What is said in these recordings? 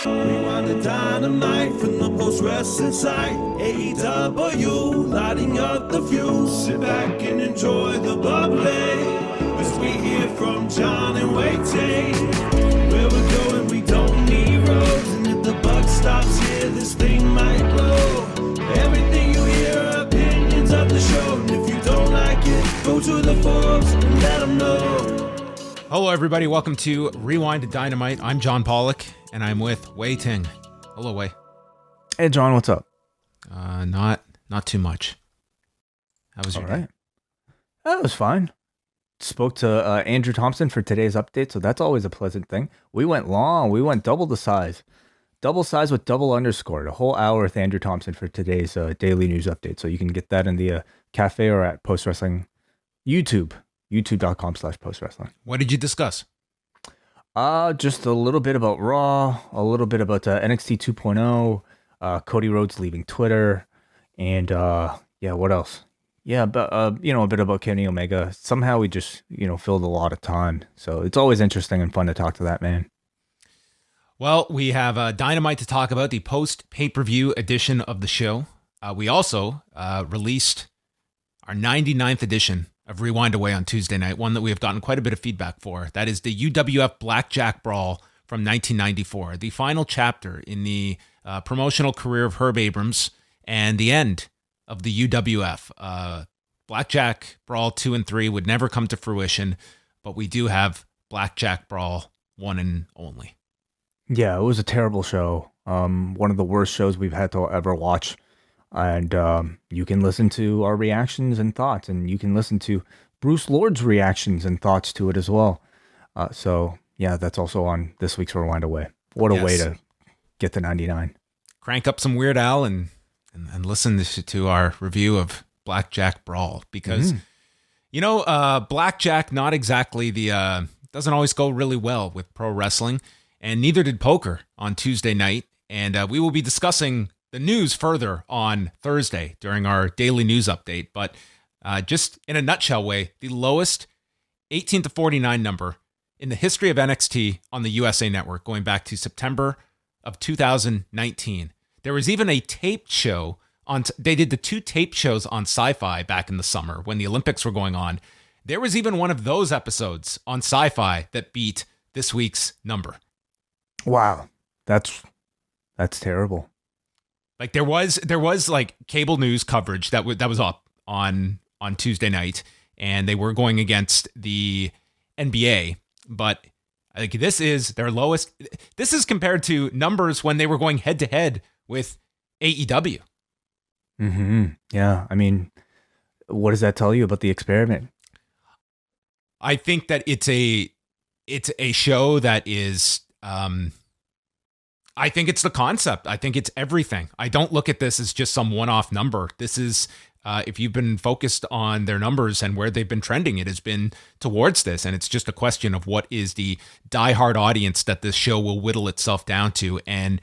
Rewind-A-Dynamite from the post-wrestling site. AEW, lighting up the fuse. Sit back and enjoy the bubbly as we hear from John and Wai Ting. Where we're going, we don't need roads, and if the buck stops here, this thing might blow. Everything you hear are opinions of the show, and if you don't like it, go to the forums and let them know. Hello, everybody. Welcome to Rewind-A-Dynamite. I'm John Pollock, and I'm with Wai Ting. Hello, Wai. Hey, John. What's up? Not too much. How was your day? That was fine. Spoke to Andrew Thompson for today's update, so that's always a pleasant thing. We went long. We went double the size. Double size with double underscore. A whole hour with Andrew Thompson for today's daily news update. So you can get that in the cafe or at Post Wrestling YouTube. YouTube.com/postwrestling. What did you discuss? Just a little bit about Raw, a little bit about NXT 2.0, Cody Rhodes leaving Twitter, and what else? Yeah, but a bit about Kenny Omega. Somehow we just filled a lot of time, so it's always interesting and fun to talk to that man. Well, we have Dynamite to talk about, the post-pay-per-view edition of the show. We also released our 99th edition of Rewind-A-Wai on Tuesday night, one that we have gotten quite a bit of feedback for. That is the UWF Blackjack Brawl from 1994, the final chapter in the promotional career of Herb Abrams and the end of the UWF. Blackjack Brawl 2 and 3 would never come to fruition, but we do have Blackjack Brawl 1 and only. Yeah, it was a terrible show. One of the worst shows we've had to ever watch. And you can listen to our reactions and thoughts, and you can listen to Bruce Lord's reactions and thoughts to it as well. So, yeah, that's also on this week's Rewind-A-Wai. What a way to get to 99. Crank up some Weird Al and listen to our review of Blackjack Brawl, because, Blackjack, not exactly doesn't always go really well with pro wrestling, and neither did poker on Tuesday night. And we will be discussing the news further on Thursday during our daily news update. But just in a nutshell way, the lowest 18 to 49 number in the history of NXT on the USA Network, going back to September of 2019. There was even a taped show they did the 2 tape shows on Sci-Fi back in the summer when the Olympics were going on. There was even one of those episodes on Sci-Fi that beat this week's number. Wow. That's terrible. Like there was like cable news coverage that was up on Tuesday night, and they were going against the NBA, but like this is their lowest. This is compared to numbers when they were going head to head with AEW. Mm-hmm. Yeah, I mean, what does that tell you about the experiment? I think that it's a show that is. I think it's the concept. I think it's everything. I don't look at this as just some one-off number. This is, if you've been focused on their numbers and where they've been trending, it has been towards this. And it's just a question of what is the diehard audience that this show will whittle itself down to. And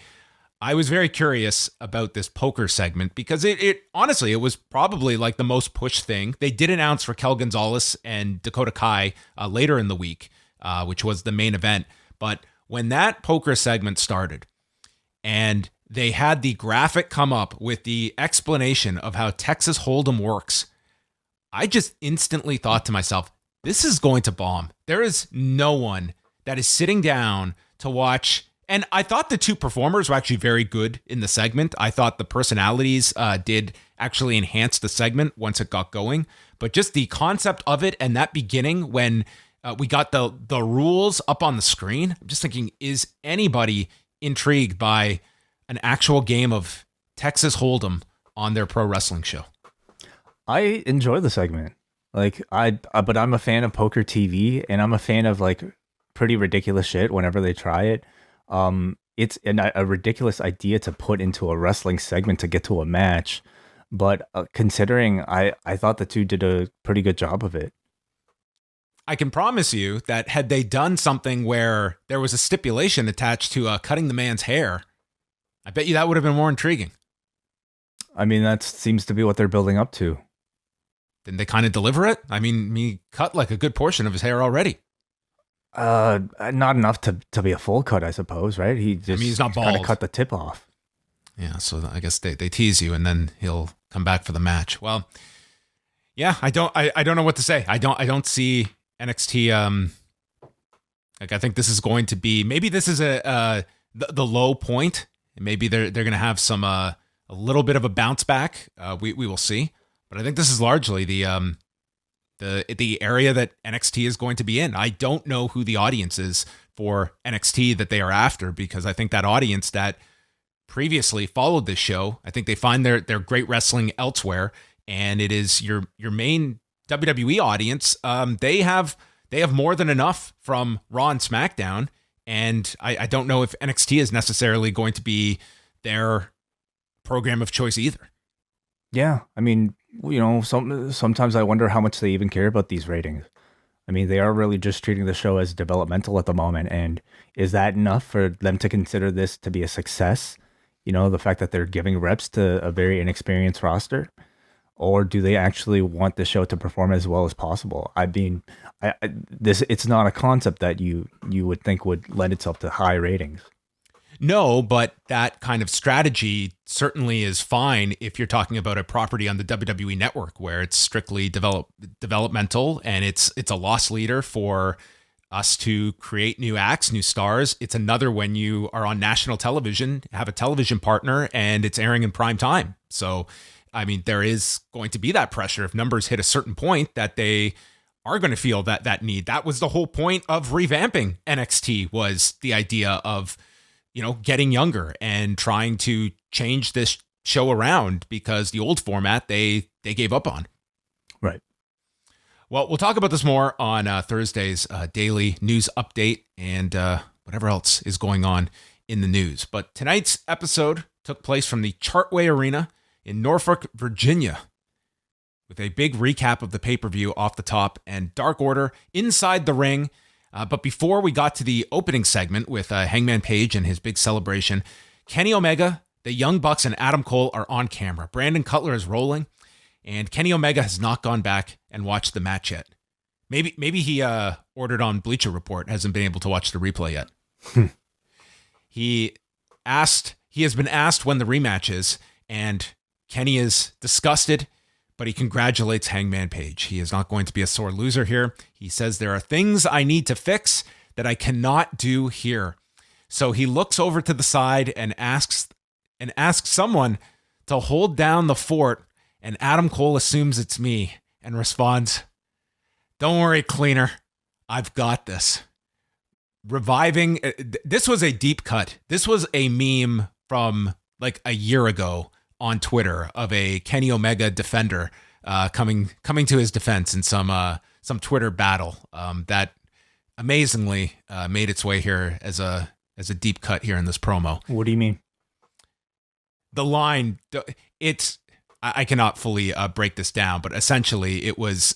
I was very curious about this poker segment because it honestly, it was probably like the most pushed thing. They did announce Raquel Gonzalez and Dakota Kai later in the week, which was the main event. But when that poker segment started, and they had the graphic come up with the explanation of how Texas Hold'em works, I just instantly thought to myself, this is going to bomb. There is no one that is sitting down to watch. And I thought the 2 performers were actually very good in the segment. I thought the personalities did actually enhance the segment once it got going. But just the concept of it and that beginning when we got the rules up on the screen, I'm just thinking, is anybody intrigued by an actual game of Texas Hold'em on their pro wrestling show? I enjoy the segment. But I'm a fan of poker TV, and I'm a fan of like pretty ridiculous shit whenever they try it. It's a ridiculous idea to put into a wrestling segment to get to a match, but considering I thought the 2 did a pretty good job of it. I can promise you that had they done something where there was a stipulation attached to cutting the man's hair, I bet you that would have been more intriguing. I mean, that seems to be what they're building up to. Didn't they kind of deliver it? I mean, he cut like a good portion of his hair already. Not enough to be a full cut, I suppose, right? He just he's not kind of bald. cut the tip off. Yeah, so I guess they tease you, and then he'll come back for the match. Well, yeah, I don't know what to say. I don't see NXT. Like, I think this is going to be, maybe this is the low point. Maybe they're going to have some a little bit of a bounce back. We will see, but I think this is largely the area that NXT is going to be in. I don't know who the audience is for NXT that they are after, because I think that audience that previously followed this show, I think they find their great wrestling elsewhere, and it is your main WWE audience. They have more than enough from Raw and SmackDown, and I don't know if NXT is necessarily going to be their program of choice either. Yeah, I mean, sometimes I wonder how much they even care about these ratings. I mean, they are really just treating the show as developmental at the moment, and is that enough for them to consider this to be a success? The fact that they're giving reps to a very inexperienced roster, or do they actually want the show to perform as well as possible? I mean, it's not a concept that you would think would lend itself to high ratings. No, but that kind of strategy certainly is fine if you're talking about a property on the WWE network where it's strictly developmental, and it's a loss leader for us to create new acts, new stars. It's another when you are on national television, have a television partner, and it's airing in prime time. So, I mean, there is going to be that pressure if numbers hit a certain point that they are going to feel that need. That was the whole point of revamping NXT, was the idea of, getting younger and trying to change this show around, because the old format they gave up on. Right. Well, we'll talk about this more on Thursday's daily news update and whatever else is going on in the news. But tonight's episode took place from the Chartway Arena in Norfolk, Virginia, with a big recap of the pay-per-view off the top and Dark Order inside the ring. But before we got to the opening segment with Hangman Page and his big celebration, Kenny Omega, the Young Bucks, and Adam Cole are on camera. Brandon Cutler is rolling, and Kenny Omega has not gone back and watched the match yet. Maybe he ordered on Bleacher Report, hasn't been able to watch the replay yet. He has been asked when the rematch is, and Kenny is disgusted, but he congratulates Hangman Page. He is not going to be a sore loser here. He says, there are things I need to fix that I cannot do here. So he looks over to the side and asks someone to hold down the fort, and Adam Cole assumes it's me and responds, "Don't worry, cleaner. I've got this." Reviving, this was a deep cut. This was a meme from like a year ago on Twitter of a Kenny Omega defender coming to his defense in some Twitter battle that amazingly made its way here as a deep cut here in this promo. What do you mean? The line, I cannot fully break this down, but essentially it was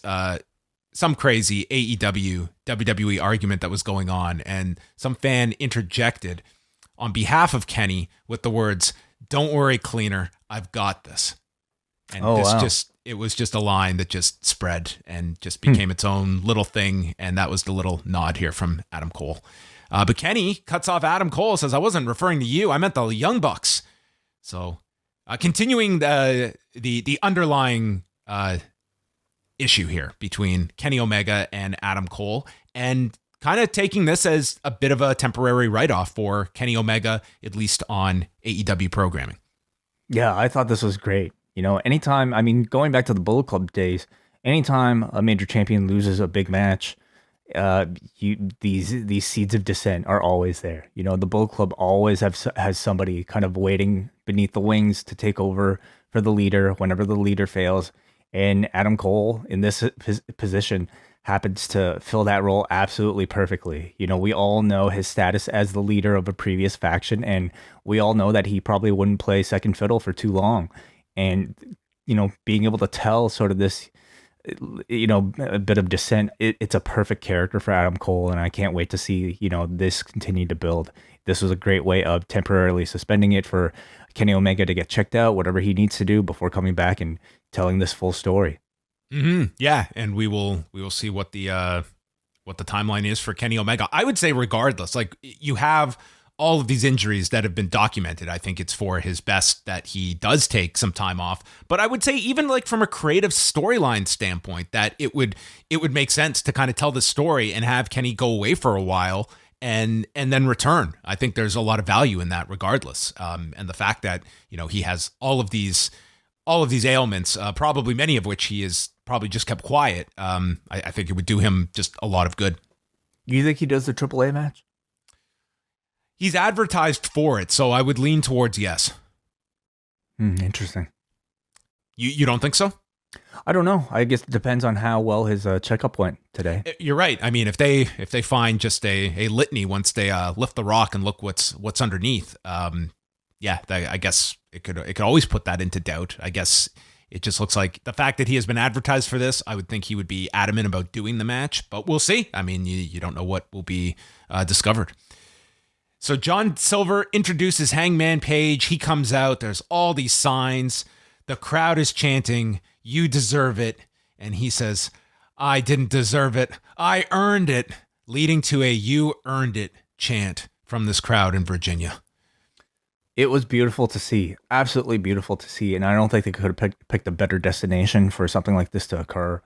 some crazy AEW WWE argument that was going on, and some fan interjected on behalf of Kenny with the words, "Don't worry, cleaner, I've got this." And it was just a line that just spread and just became its own little thing, and that was the little nod here from Adam Cole. But Kenny cuts off Adam Cole, says, "I wasn't referring to you, I meant the Young Bucks." So continuing the underlying issue here between Kenny Omega and Adam Cole, and kind of taking this as a bit of a temporary write-off for Kenny Omega, at least on AEW programming. Yeah, I thought this was great. Anytime, going back to the Bullet Club days, anytime a major champion loses a big match, these seeds of dissent are always there. The Bullet Club always has somebody kind of waiting beneath the wings to take over for the leader whenever the leader fails. And Adam Cole, in this position, happens to fill that role absolutely perfectly. We all know his status as the leader of a previous faction, and we all know that he probably wouldn't play second fiddle for too long. And, being able to tell sort of this, a bit of dissent, it's a perfect character for Adam Cole, and I can't wait to see, this continue to build. This was a great way of temporarily suspending it for Kenny Omega to get checked out, whatever he needs to do before coming back and telling this full story. Mm-hmm. Yeah, and we will see what the what the timeline is for Kenny Omega. I would say regardless, like you have all of these injuries that have been documented. I think it's for his best that he does take some time off. But I would say even like from a creative storyline standpoint, that it would make sense to kind of tell the story and have Kenny go away for a while and then return. I think there's a lot of value in that regardless. And the fact that, you know, he has all of these ailments, probably many of which he is probably just kept quiet. I think it would do him just a lot of good. You think he does the AAA match? He's advertised for it, so I would lean towards yes. Interesting. You don't think so? I don't know. I guess it depends on how well his checkup went today. You're right. I mean, if they find just a litany once they lift the rock and look what's underneath, I guess it could always put that into doubt. I guess it just looks like the fact that he has been advertised for this, I would think he would be adamant about doing the match, but we'll see. I mean, you don't know what will be discovered. So John Silver introduces Hangman Page. He comes out. There's all these signs. The crowd is chanting, "You deserve it." And he says, "I didn't deserve it. I earned it," leading to a "You earned it" chant from this crowd in Virginia. It was beautiful to see. Absolutely beautiful to see. And I don't think they could have picked a better destination for something like this to occur.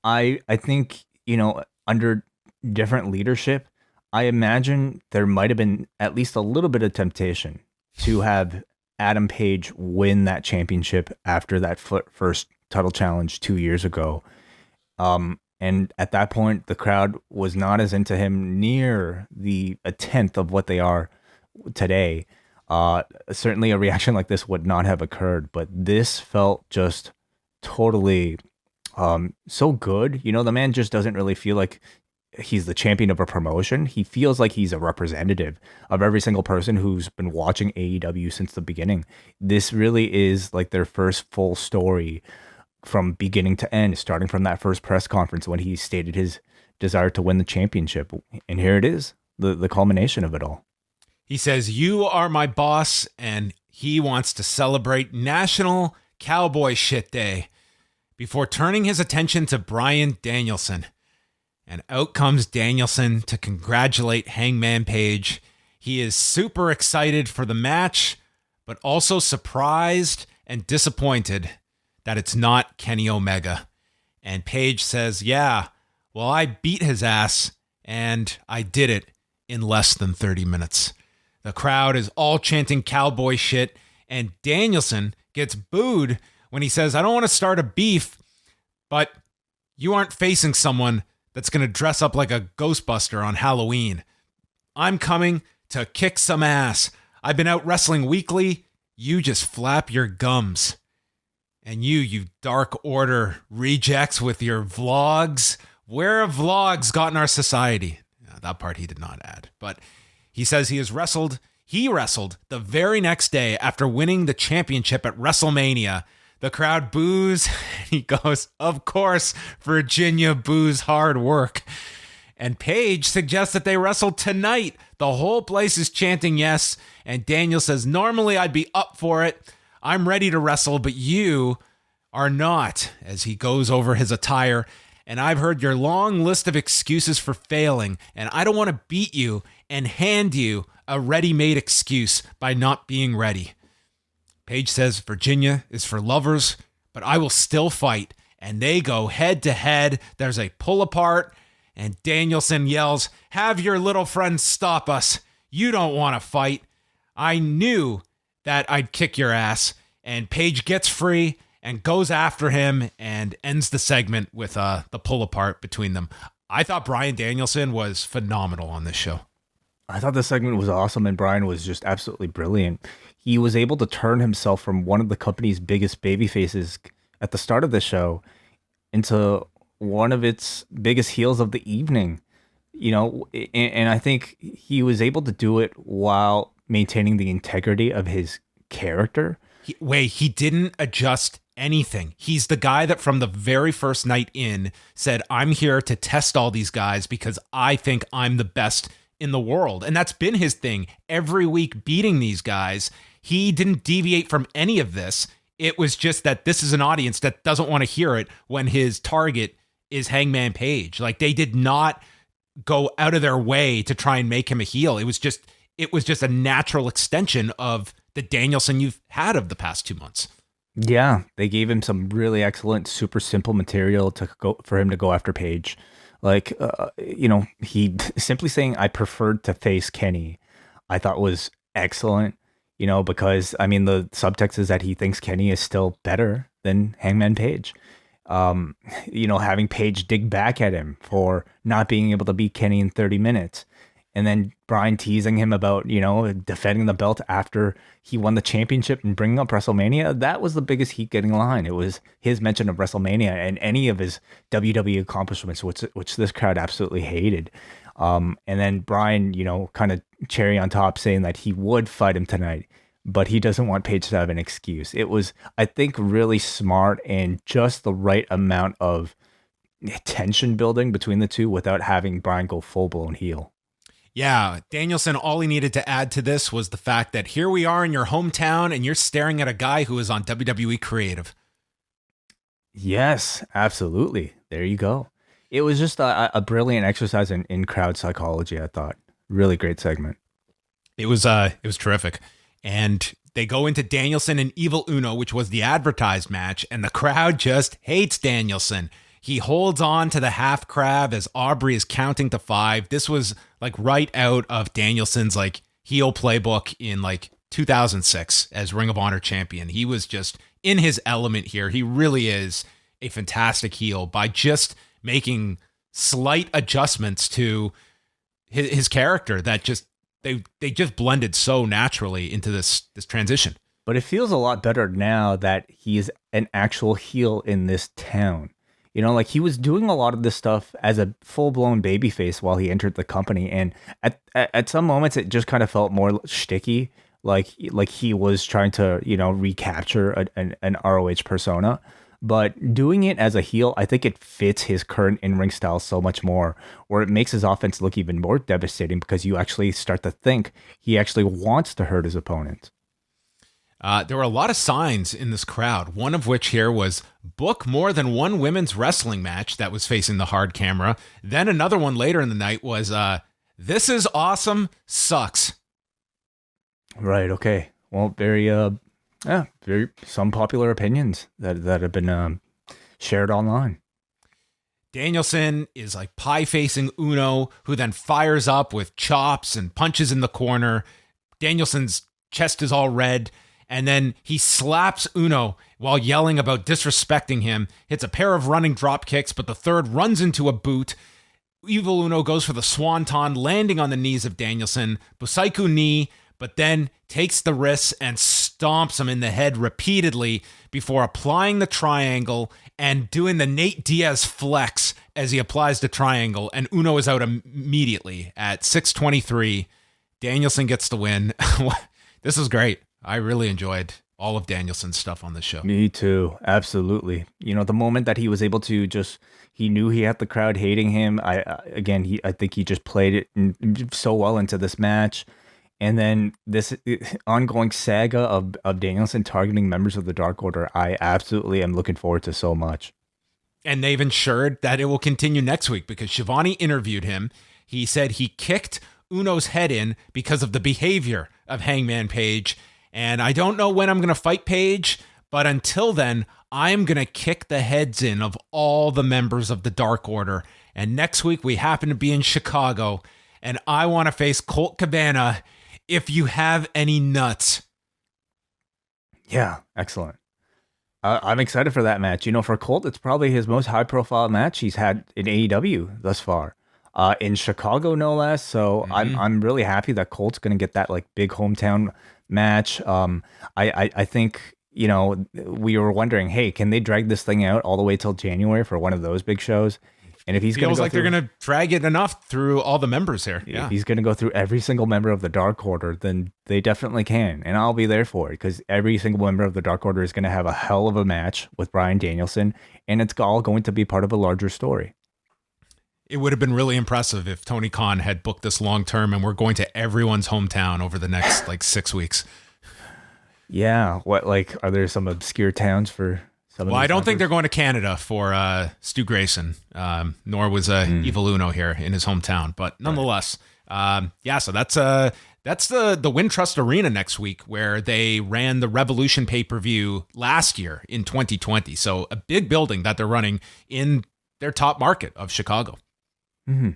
I think, you know, under different leadership, I imagine there might have been at least a little bit of temptation to have Adam Page win that championship after that first title challenge 2 years ago. And at that point, the crowd was not as into him near a tenth of what they are today. Certainly a reaction like this would not have occurred, but this felt just totally so good. You know, the man just doesn't really feel like he's the champion of a promotion. He feels like he's a representative of every single person who's been watching AEW since the beginning. This really is like their first full story from beginning to end, starting from that first press conference when he stated his desire to win the championship. And here it is, the culmination of it all. He says, "You are my boss," and he wants to celebrate National Cowboy Shit Day before turning his attention to Bryan Danielson. And out comes Danielson to congratulate Hangman Page. He is super excited for the match, but also surprised and disappointed that it's not Kenny Omega. And Page says, "Yeah, well, I beat his ass, and I did it in less than 30 minutes. The crowd is all chanting cowboy shit, and Danielson gets booed when he says, "I don't want to start a beef, but you aren't facing someone that's going to dress up like a Ghostbuster on Halloween. I'm coming to kick some ass. I've been out wrestling weekly. You just flap your gums. And you Dark Order rejects with your vlogs. Where have vlogs gotten our society?" That part he did not add. But he says he wrestled the very next day after winning the championship at WrestleMania. The crowd boos. He goes, "Of course, Virginia boos hard work." And Page suggests that they wrestle tonight. The whole place is chanting yes. And Daniel says, "Normally I'd be up for it. I'm ready to wrestle, but you are not," as he goes over his attire. "And I've heard your long list of excuses for failing, and I don't want to beat you and hand you a ready-made excuse by not being ready." Page says Virginia is for lovers, but I will still fight. And they go head to head. There's a pull apart, and Danielson yells, "Have your little friend stop us. You don't want to fight. I knew that I'd kick your ass." And Page gets free and goes after him and ends the segment with the pull apart between them. I thought Bryan Danielson was phenomenal on this show. I thought the segment was awesome, and Bryan was just absolutely brilliant. He was able to turn himself from one of the company's biggest baby faces at the start of the show into one of its biggest heels of the evening. You know, and I think he was able to do it while maintaining the integrity of his character. He didn't adjust anything. He's the guy that from the very first night in said, "I'm here to test all these guys because I think I'm the best in the world." And that's been his thing every week, beating these guys. He didn't deviate from any of this. It was just that this is an audience that doesn't want to hear it when his target is Hangman Page. Like, they did not go out of their way to try and make him a heel. It was just a natural extension of the Danielson you've had of the past 2 months. Yeah, they gave him some really excellent, super simple material for him to go after Page. Like, he simply saying, I preferred to face Kenny, I thought was excellent, because, the subtext is that he thinks Kenny is still better than Hangman Page. Having Page dig back at him for not being able to beat Kenny in 30 minutes. And then Bryan teasing him about, defending the belt after he won the championship and bringing up WrestleMania. That was the biggest heat-getting line. It was his mention of WrestleMania and any of his WWE accomplishments, which this crowd absolutely hated. And then Bryan, kind of cherry on top, saying that he would fight him tonight, but he doesn't want Page to have an excuse. It was, I think, really smart and just the right amount of tension building between the two without having Bryan go full-blown heel. Yeah, Danielson, all he needed to add to this was the fact that here we are in your hometown and you're staring at a guy who is on WWE Creative. Yes, absolutely. There you go. It was just a brilliant exercise in crowd psychology, I thought. Really great segment. It was terrific. And they go into Danielson and Evil Uno, which was the advertised match, and the crowd just hates Danielson. He holds on to the half crab as Aubrey is counting to 5. This was like right out of Danielson's like heel playbook in like 2006 as Ring of Honor champion. He was just in his element here. He really is a fantastic heel by just making slight adjustments to his character that just they just blended so naturally into this transition. But it feels a lot better now that he's an actual heel in this town. Like he was doing a lot of this stuff as a full-blown babyface while he entered the company. And at some moments, it just kind of felt more shticky, like he was trying to, recapture an ROH persona. But doing it as a heel, I think it fits his current in-ring style so much more, where it makes his offense look even more devastating because you actually start to think he actually wants to hurt his opponent. There were a lot of signs in this crowd, one of which here was book more than one women's wrestling match that was facing the hard camera. Then another one later in the night was, this is awesome, sucks. Right, okay. Well, very some popular opinions that have been shared online. Danielson is like pie-facing Uno, who then fires up with chops and punches in the corner. Danielson's chest is all red. And then he slaps Uno while yelling about disrespecting him, hits a pair of running drop kicks, but the third runs into a boot. Evil Uno goes for the swanton, landing on the knees of Danielson. Busaiku knee, but then takes the wrists and stomps him in the head repeatedly before applying the triangle and doing the Nate Diaz flex as he applies the triangle. And Uno is out immediately at 6:23. Danielson gets the win. This is great. I really enjoyed all of Danielson's stuff on this show. Me too. Absolutely. The moment that he was able to he knew he had the crowd hating him. I think he just played it so well into this match. And then this ongoing saga of Danielson targeting members of the Dark Order, I absolutely am looking forward to so much. And they've ensured that it will continue next week because Shivani interviewed him. He said he kicked Uno's head in because of the behavior of Hangman Page. And I don't know when I'm going to fight Page, but until then, I'm going to kick the heads in of all the members of the Dark Order. And next week, we happen to be in Chicago, and I want to face Colt Cabana if you have any nuts. Yeah, excellent. I'm excited for that match. For Colt, it's probably his most high-profile match he's had in AEW thus far. In Chicago, no less. So I'm really happy that Colt's going to get that big hometown match. I think we were wondering, hey, can they drag this thing out all the way till January for one of those big shows? And if he's going to go they're going to drag it enough through all the members here. Yeah, if he's going to go through every single member of the Dark Order, then they definitely can, and I'll be there for it because every single member of the Dark Order is going to have a hell of a match with Bryan Danielson, and it's all going to be part of a larger story. It would have been really impressive if Tony Khan had booked this long term and we're going to everyone's hometown over the next 6 weeks. Yeah. What, are there some obscure towns for Well, I don't think they're going to Canada for Stu Grayson, nor was Evil Uno here in his hometown. But nonetheless, so that's the Wintrust Arena next week, where they ran the Revolution pay-per-view last year in 2020. So a big building that they're running in their top market of Chicago. Mm-hmm.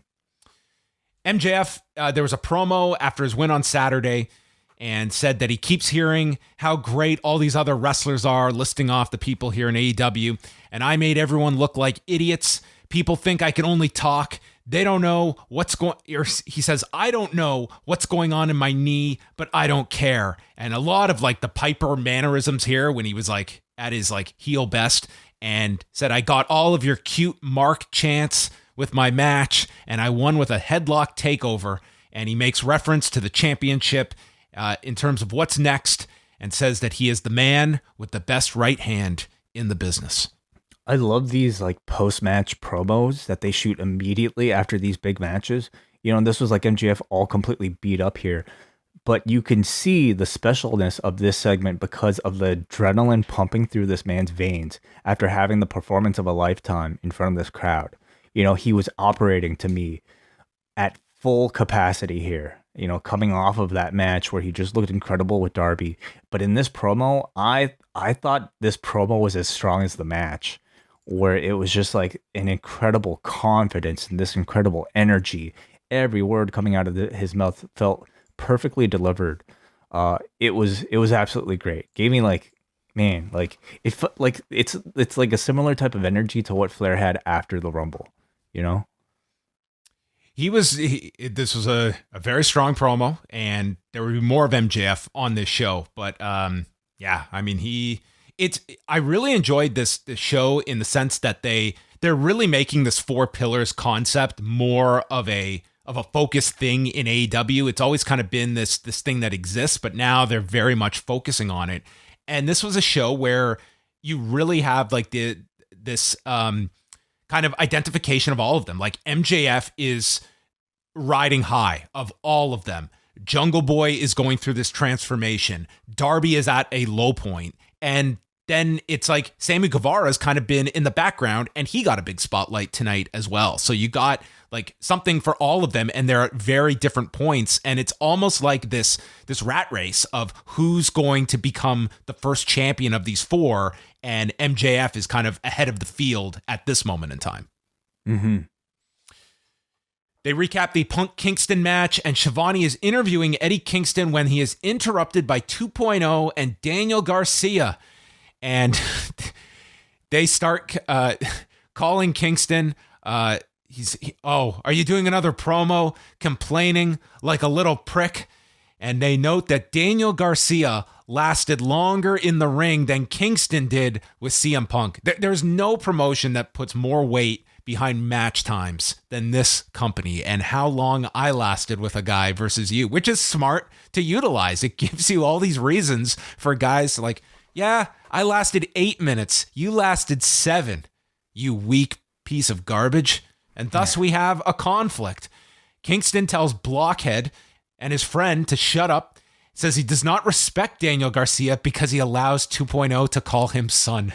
MJF, there was a promo after his win on Saturday, and said that he keeps hearing how great all these other wrestlers are, listing off the people here in AEW. And I made everyone look like idiots. People think I can only talk. They don't know what's going. He says, I don't know what's going on in my knee, but I don't care. And a lot of like the Piper mannerisms here when he was like at his like heel best, and said, I got all of your cute Mark chants with my match, and I won with a headlock takeover. And he makes reference to the championship in terms of what's next, and says that he is the man with the best right hand in the business. I love these like post-match promos that they shoot immediately after these big matches. You know, and this was like MJF all completely beat up here, but you can see the specialness of this segment because of the adrenaline pumping through this man's veins after having the performance of a lifetime in front of this crowd. You know, he was operating, to me, at full capacity here. You know, coming off of that match where he just looked incredible with Darby. But in this promo, I thought this promo was as strong as the match, where it was just like an incredible confidence and this incredible energy. Every word coming out of his mouth felt perfectly delivered. It was absolutely great. Gave me like, man, like it's like a similar type of energy to what Flair had after the Rumble, you know? This was a very strong promo, and there would be more of MJF on this show. But I mean, I really enjoyed this show in the sense that they're really making this 4 pillars concept more of a focused thing in AEW. It's always kind of been this thing that exists, but now they're very much focusing on it. And this was a show where you really have like this kind of identification of all of them. Like MJF is riding high of all of them. Jungle Boy is going through this transformation. Darby is at a low point. And then it's like Sammy Guevara has kind of been in the background, and he got a big spotlight tonight as well. So you got like something for all of them, and they're at very different points. And it's almost like this rat race of who's going to become the first champion of these 4. And MJF is kind of ahead of the field at this moment in time. Mm-hmm. They recap the Punk Kingston match, and Shivani is interviewing Eddie Kingston when he is interrupted by 2.0 and Daniel Garcia. And they start calling Kingston. Are you doing another promo? Complaining like a little prick. And they note that Daniel Garcia lasted longer in the ring than Kingston did with CM Punk. There's no promotion that puts more weight behind match times than this company, and how long I lasted with a guy versus you, which is smart to utilize. It gives you all these reasons for guys like, yeah, I lasted 8 minutes. You lasted 7, you weak piece of garbage. And thus we have a conflict. Kingston tells Blockhead and his friend to shut up, says he does not respect Daniel Garcia because he allows 2.0 to call him son.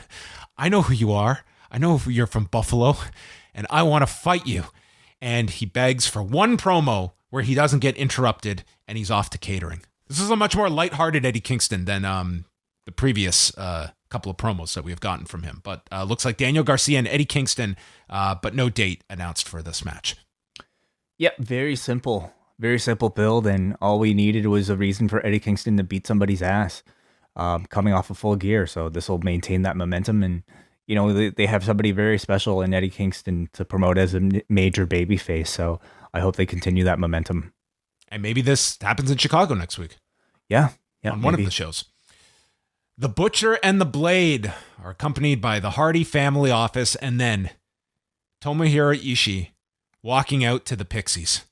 I know who you are. I know you're from Buffalo, and I want to fight you. And he begs for one promo where he doesn't get interrupted, and he's off to catering. This is a much more lighthearted Eddie Kingston than the previous couple of promos that we have gotten from him. But looks like Daniel Garcia and Eddie Kingston, but no date announced for this match. Yep, very simple build, and all we needed was a reason for Eddie Kingston to beat somebody's ass coming off of Full Gear. So this will maintain that momentum, and you know, they have somebody very special in Eddie Kingston to promote as a major babyface. So I hope they continue that momentum. And maybe this happens in Chicago next week. Yeah, on one of the shows. The Butcher and the Blade are accompanied by the Hardy family office, and then Tomohiro Ishii walking out to the Pixies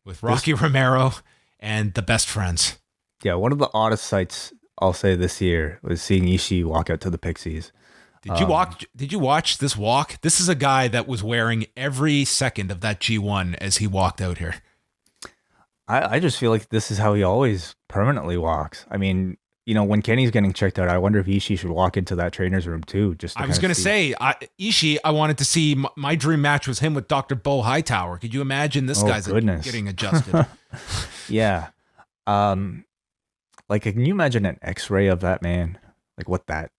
with Rocky Romero and the Best Friends. Yeah, one of the oddest sights I'll say this year was seeing Ishii walk out to the Pixies. Did you watch this walk? This is a guy that was wearing every second of that G1 as he walked out here. I just feel like this is how he always permanently walks. I mean, when Kenny's getting checked out, I wonder if Ishii should walk into that trainer's room too. Just to I was going to say, Ishii, I wanted to see, my dream match was him with Dr. Bo Hightower. Could you imagine this guy's getting adjusted? Yeah. Like, can you imagine an X-ray of that man? Like what that?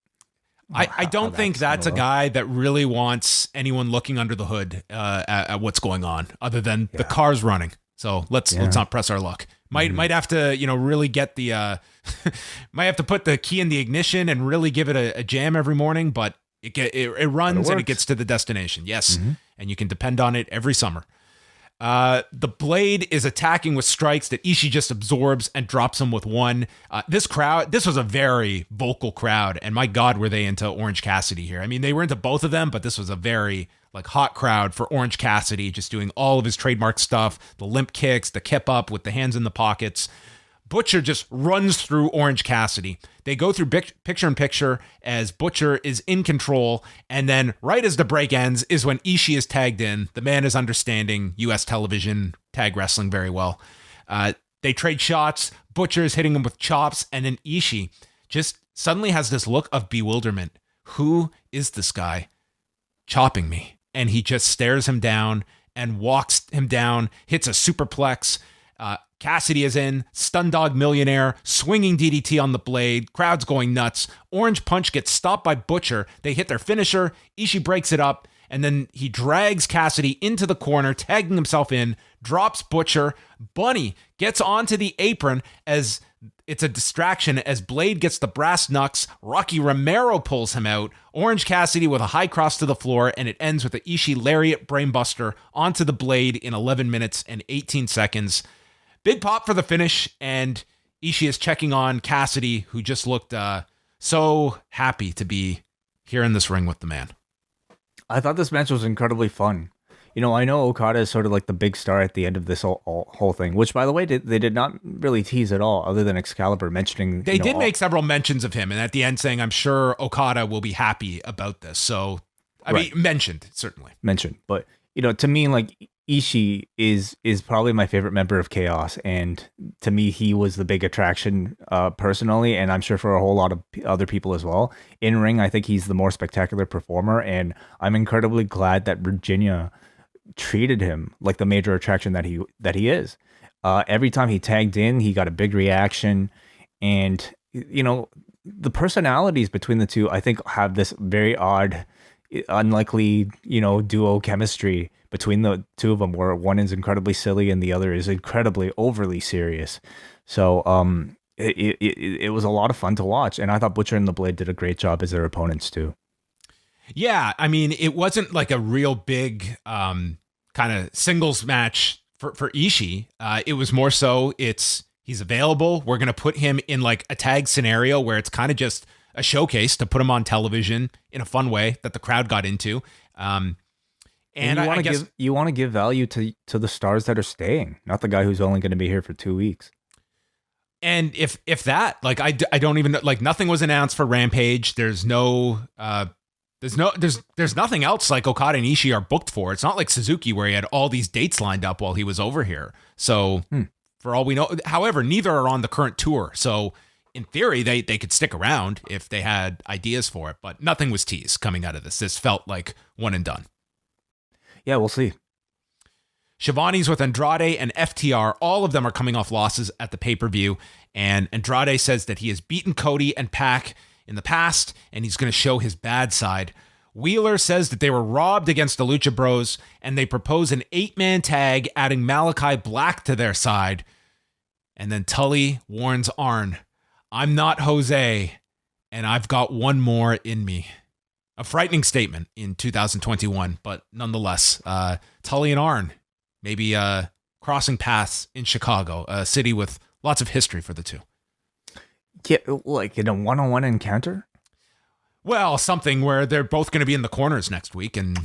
I don't think that's a guy that really wants anyone looking under the hood at what's going on, other than the car's running. So let's not press our luck. Might have to really get the might have to put the key in the ignition and really give it a jam every morning. But it runs and it gets to the destination. Yes, and you can depend on it every summer. The Blade is attacking with strikes that Ishii just absorbs and drops him with one. This was a very vocal crowd, and my God, were they into Orange Cassidy here. I mean, they were into both of them, but this was a very hot crowd for Orange Cassidy, just doing all of his trademark stuff, the limp kicks, the kip up with the hands in the pockets. Butcher just runs through Orange Cassidy. They go through picture in picture as Butcher is in control, and then right as the break ends is when Ishii is tagged in. The man is understanding U.S. television tag wrestling very well. They trade shots. Butcher is hitting him with chops, and then Ishii just suddenly has this look of bewilderment. Who is this guy chopping me? And he just stares him down and walks him down, hits a superplex. Cassidy is in, Stun Dog Millionaire, swinging DDT on the Blade, crowd's going nuts. Orange Punch gets stopped by Butcher. They hit their finisher. Ishii breaks it up, and then he drags Cassidy into the corner, tagging himself in, drops Butcher. Bunny gets onto the apron as it's a distraction as Blade gets the brass knucks. Rocky Romero pulls him out. Orange Cassidy with a high cross to the floor, and it ends with an Ishii Lariat Brainbuster onto the Blade in 11 minutes and 18 seconds. Big pop for the finish, and Ishii is checking on Cassidy, who just looked so happy to be here in this ring with the man. I thought this match was incredibly fun. I know Okada is sort of like the big star at the end of this whole thing, which, by the way, they did not really tease at all, other than Excalibur mentioning. They did make several mentions of him, and at the end saying, I'm sure Okada will be happy about this. So, I mean, mentioned, certainly. Mentioned. But, to me, Ishii is probably my favorite member of Chaos, and to me, he was the big attraction personally, and I'm sure for a whole lot of other people as well. In ring, I think he's the more spectacular performer, and I'm incredibly glad that Virginia treated him like the major attraction that he is. Every time he tagged in, he got a big reaction, and the personalities between the two, I think, have this very odd, unlikely, duo chemistry between the two of them, where one is incredibly silly and the other is incredibly overly serious. So it was a lot of fun to watch, and I thought Butcher and the Blade did a great job as their opponents too. Yeah, I mean, it wasn't like a real big kind of singles match for Ishii. It was more so he's available. We're going to put him in like a tag scenario where it's kind of just a showcase to put him on television in a fun way that the crowd got into. And you want to give value to the stars that are staying, not the guy who's only going to be here for 2 weeks. And if that, I don't even know, nothing was announced for Rampage. There's nothing else Okada and Ishii are booked for. It's not like Suzuki where he had all these dates lined up while he was over here. So for all we know, however, neither are on the current tour. So in theory, they could stick around if they had ideas for it, but nothing was teased coming out of this. This felt like one and done. Yeah, we'll see. Shivani's with Andrade and FTR. All of them are coming off losses at the pay-per-view. And Andrade says that he has beaten Cody and Pac in the past, and he's going to show his bad side. Wheeler says that they were robbed against the Lucha Bros, and they propose an 8-man tag, adding Malachi Black to their side. And then Tully warns Arn, I'm not Jose, and I've got one more in me. A frightening statement in 2021, but nonetheless, Tully and Arn maybe crossing paths in Chicago, a city with lots of history for the two. Yeah, like in a one-on-one encounter? Well, something where they're both going to be in the corners next week, and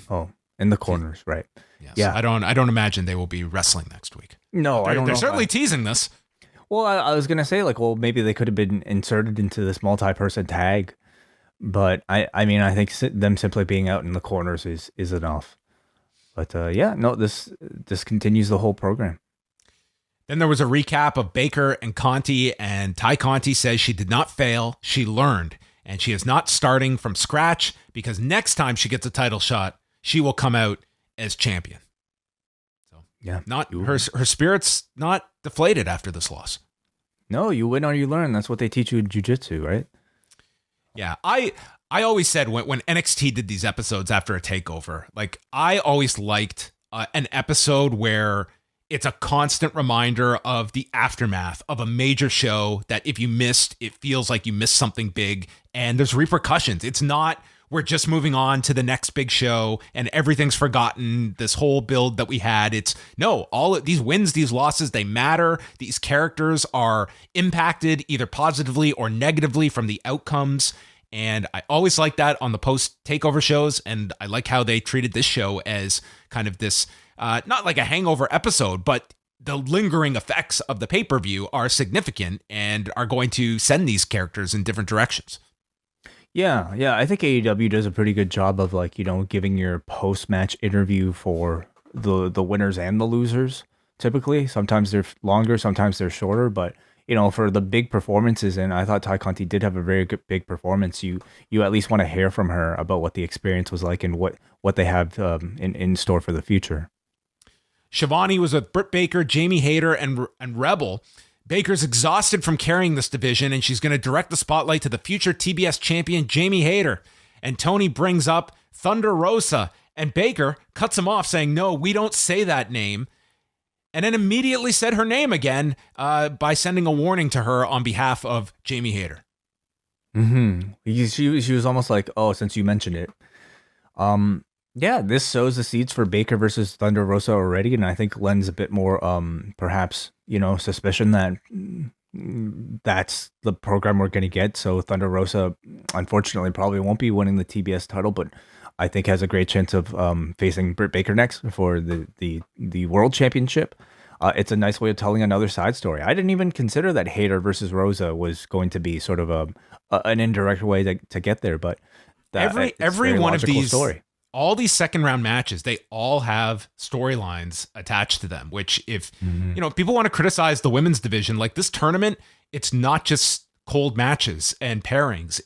in the corners, right? Yes, yeah. I don't imagine they will be wrestling next week. No, I don't know. They're certainly teasing this. Well, I was gonna say maybe they could have been inserted into this multi-person tag. But I mean, I think them simply being out in the corners is enough. But this continues the whole program. Then there was a recap of Baker and Conti, and Ty Conti says she did not fail, she learned, and she is not starting from scratch because next time she gets a title shot, she will come out as champion. So Yeah. not her spirit's not deflated after this loss. No, you win or you learn. That's what they teach you in jiu-jitsu, right? Yeah, I always said when NXT did these episodes after a takeover, like I always liked an episode where it's a constant reminder of the aftermath of a major show that if you missed, it feels like you missed something big and there's repercussions. It's not we're just moving on to the next big show and everything's forgotten, this whole build that we had. It's no, all of these wins, these losses, they matter. These characters are impacted either positively or negatively from the outcomes. And I always like that on the post takeover shows. And I like how they treated this show as kind of this, not like a hangover episode, but the lingering effects of the pay-per-view are significant and are going to send these characters in different directions. Yeah. I think AEW does a pretty good job of giving your post-match interview for the winners and the losers. Typically, sometimes they're longer, sometimes they're shorter, but for the big performances, and I thought Ty Conti did have a very good big performance. You at least want to hear from her about what the experience was like and what they have in store for the future. Shivani was with Britt Baker, Jamie Hayter, and Rebel. Baker's exhausted from carrying this division, and she's going to direct the spotlight to the future TBS champion, Jamie Hayter. And Tony brings up Thunder Rosa, and Baker cuts him off, saying, "No, we don't say that name." And then immediately said her name again by sending a warning to her on behalf of Jamie Hayter. She was almost like, "Oh, since you mentioned it." Yeah, this sows the seeds for Baker versus Thunder Rosa already, and I think lends a bit more, perhaps, suspicion that that's the program we're going to get. So Thunder Rosa, unfortunately, probably won't be winning the TBS title, but I think has a great chance of facing Britt Baker next for the World Championship. It's a nice way of telling another side story. I didn't even consider that Hayter versus Rosa was going to be sort of an indirect way to get there, but every one of these story. All these second round matches, they all have storylines attached to them, which if people want to criticize the women's division, like this tournament, it's not just cold matches and pairings.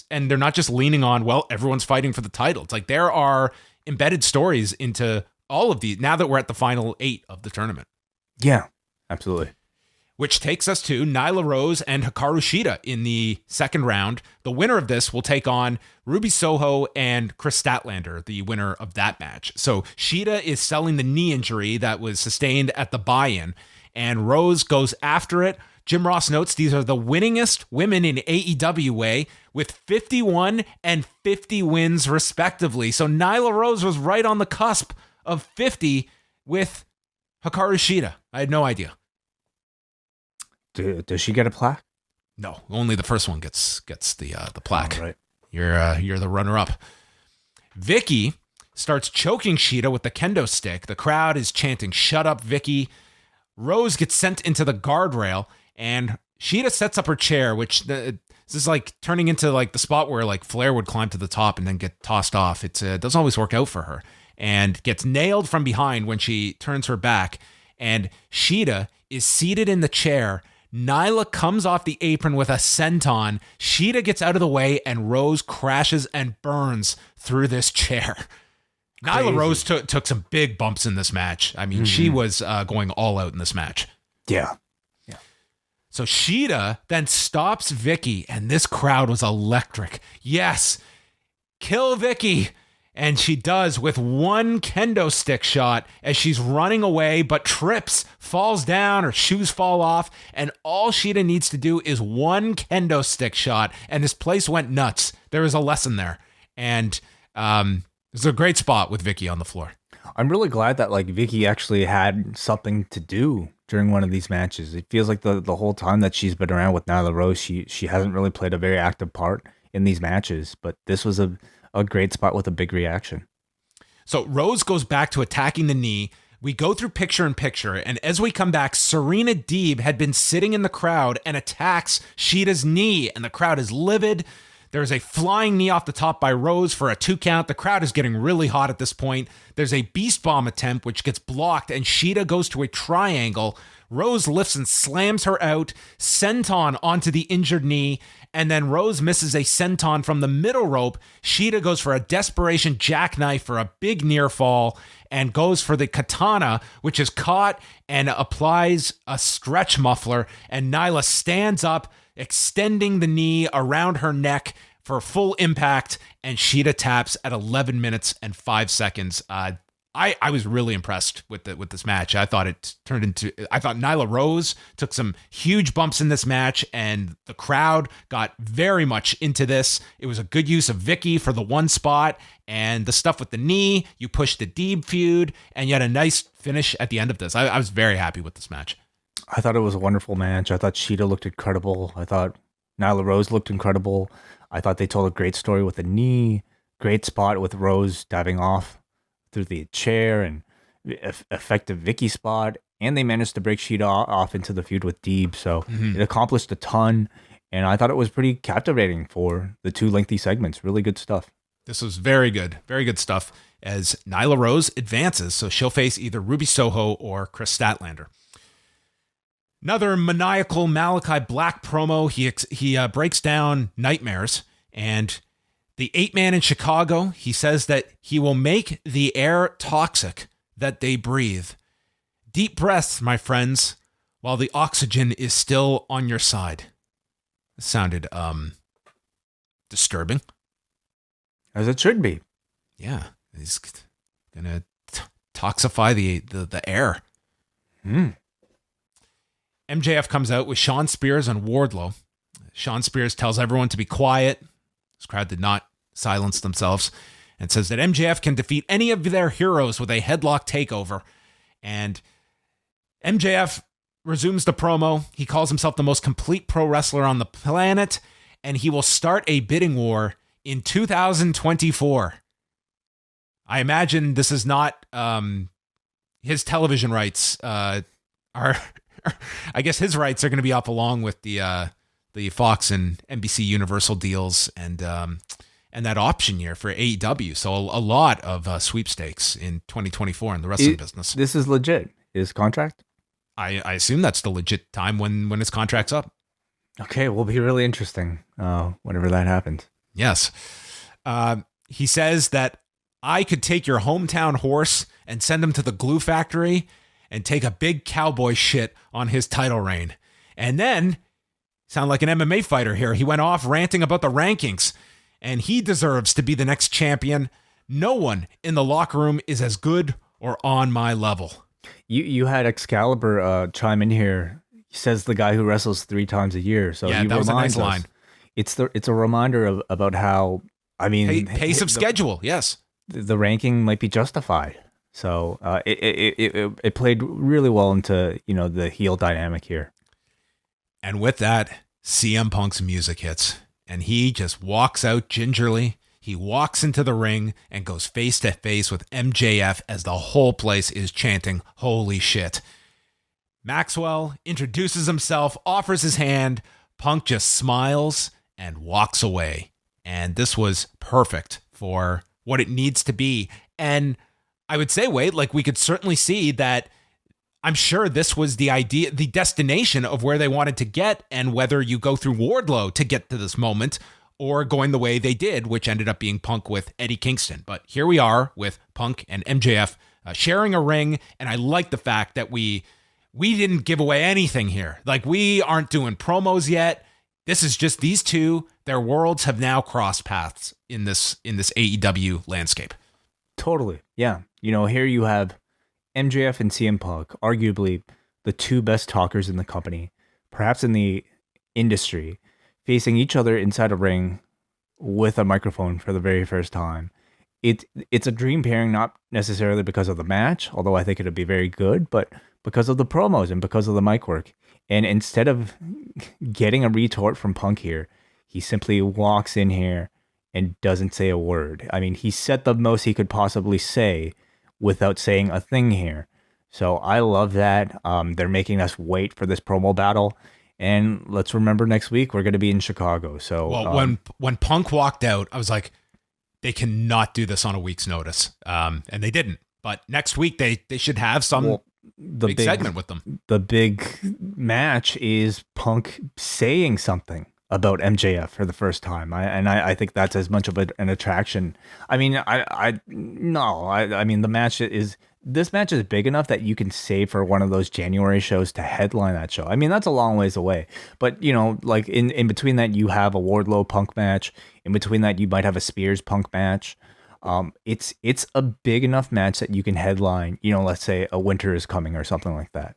And they're not just leaning on, well, everyone's fighting for the title. It's like there are embedded stories into all of these now that we're at the final 8 of the tournament. Yeah, absolutely. Which takes us to Nyla Rose and Hikaru Shida in the second round. The winner of this will take on Ruby Soho and Chris Statlander, the winner of that match. So Shida is selling the knee injury that was sustained at the buy-in, and Rose goes after it. Jim Ross notes these are the winningest women in AEW way with 51 and 50 wins respectively. So Nyla Rose was right on the cusp of 50 with Hikaru Shida. I had no idea. Does she get a plaque? No, only the first one gets the plaque. Oh, right. You're the runner-up. Vicky starts choking Shida with the kendo stick. The crowd is chanting, "Shut up, Vicky." Rose gets sent into the guardrail, and Shida sets up her chair, which this is like turning into like the spot where like Flair would climb to the top and then get tossed off. It doesn't always work out for her, and gets nailed from behind when she turns her back. And Shida is seated in the chair. Nyla comes off the apron with a senton. Shida gets out of the way, and Rose crashes and burns through this chair. Nyla Rose took some big bumps in this match. I mean, she was going all out in this match. Yeah. So Shida then stops Vicky, and this crowd was electric. Yes, kill Vicky. And she does with one kendo stick shot as she's running away, but trips, falls down, her shoes fall off. And all Shida needs to do is one kendo stick shot. And this place went nuts. There was a lesson there. And it was a great spot with Vicky on the floor. I'm really glad that Vicky actually had something to do during one of these matches. It feels like the whole time that she's been around with Nyla Rose, she hasn't really played a very active part in these matches. But this was a great spot with a big reaction. So Rose goes back to attacking the knee. We go through picture in picture, and as we come back, Serena Deeb had been sitting in the crowd and attacks Shida's knee, and the crowd is livid. There's a flying knee off the top by Rose for a 2 count. The crowd is getting really hot at this point. There's a beast bomb attempt, which gets blocked, and Shida goes to a triangle. Rose lifts and slams her out, senton onto the injured knee, and then Rose misses a senton from the middle rope. Shida goes for a desperation jackknife for a big near fall and goes for the katana, which is caught and applies a stretch muffler, and Nyla stands up, extending the knee around her neck for full impact, and Shida taps at 11 minutes and 5 seconds. I was really impressed with this match. I thought Nyla Rose took some huge bumps in this match, and the crowd got very much into this. It was a good use of Vicky for the one spot, and the stuff with the knee. You pushed the Deeb feud, and you had a nice finish at the end of this. I was very happy with this match. I thought it was a wonderful match. I thought Shida looked incredible. I thought Nyla Rose looked incredible. I thought they told a great story with the knee. Great spot with Rose diving off through the chair, and effective Vicky spot, and they managed to break Shida off into the feud with Deeb, so it accomplished a ton, and I thought it was pretty captivating for the 2 lengthy segments. Really good stuff. This was very good stuff as Nyla Rose advances, so she'll face either Ruby Soho or Chris Statlander. Another maniacal Malachi Black promo. He breaks down nightmares, and the 8-man in Chicago, he says that he will make the air toxic that they breathe. Deep breaths, my friends, while the oxygen is still on your side. It sounded disturbing. As it should be. Yeah, he's gonna toxify the air. MJF comes out with Shawn Spears and Wardlow. Shawn Spears tells everyone to be quiet. This crowd did not silence themselves, and says that MJF can defeat any of their heroes with a headlock takeover. And MJF resumes the promo. He calls himself the most complete pro wrestler on the planet, and he will start a bidding war in 2024. I imagine this is not his television rights are. I guess his rights are going to be up along with the Fox and NBC Universal deals and that option year for AEW. So a lot of sweepstakes in 2024 in the wrestling business. This is legit. His contract? I assume that's the legit time when his contract's up. Okay, will be really interesting whenever that happens. Yes. He says that I could take your hometown horse and send him to the glue factory and take a big cowboy shit on his title reign. And then, sound like an MMA fighter here, he went off ranting about the rankings, and he deserves to be the next champion. No one in the locker room is as good or on my level. You had Excalibur chime in here. He says the guy who wrestles 3 times a year. So yeah, he that was a nice line. It's a reminder about how, I mean, pace of schedule. Yes, the ranking might be justified. So it played really well into the heel dynamic here. And with that, CM Punk's music hits, and he just walks out gingerly. He walks into the ring and goes face to face with MJF as the whole place is chanting, "Holy shit." Maxwell introduces himself, offers his hand. Punk just smiles and walks away. And this was perfect for what it needs to be. And I would say, Wade, like we could certainly see that I'm sure this was the idea, the destination of where they wanted to get, and whether you go through Wardlow to get to this moment or going the way they did, which ended up being Punk with Eddie Kingston. But here we are with Punk and MJF sharing a ring, and I like the fact that we didn't give away anything here. Like, we aren't doing promos yet. This is just these two. Their worlds have now crossed paths in this AEW landscape. Totally. Yeah. Here you have MJF and CM Punk, arguably the 2 best talkers in the company, perhaps in the industry, facing each other inside a ring with a microphone for the very first time. It's a dream pairing, not necessarily because of the match, although I think it'll be very good, but because of the promos and because of the mic work. And instead of getting a retort from Punk here, he simply walks in here and doesn't say a word. I mean, he said the most he could possibly say without saying a thing here. So I love that. They're making us wait for this promo battle. And let's remember next week we're going to be in Chicago. So when Punk walked out, I was like, they cannot do this on a week's notice. And they didn't. But next week they should have some big segment with them. The big match is Punk saying something about MJF for the first time. I think that's as much of an attraction. I mean, I mean, this match is big enough that you can save for one of those January shows to headline that show. I mean, that's a long ways away, but you know, like in between that, you have a Wardlow Punk match. In between that, you might have a Spears Punk match. It's a big enough match that you can headline, you know, let's say a Winter is Coming or something like that.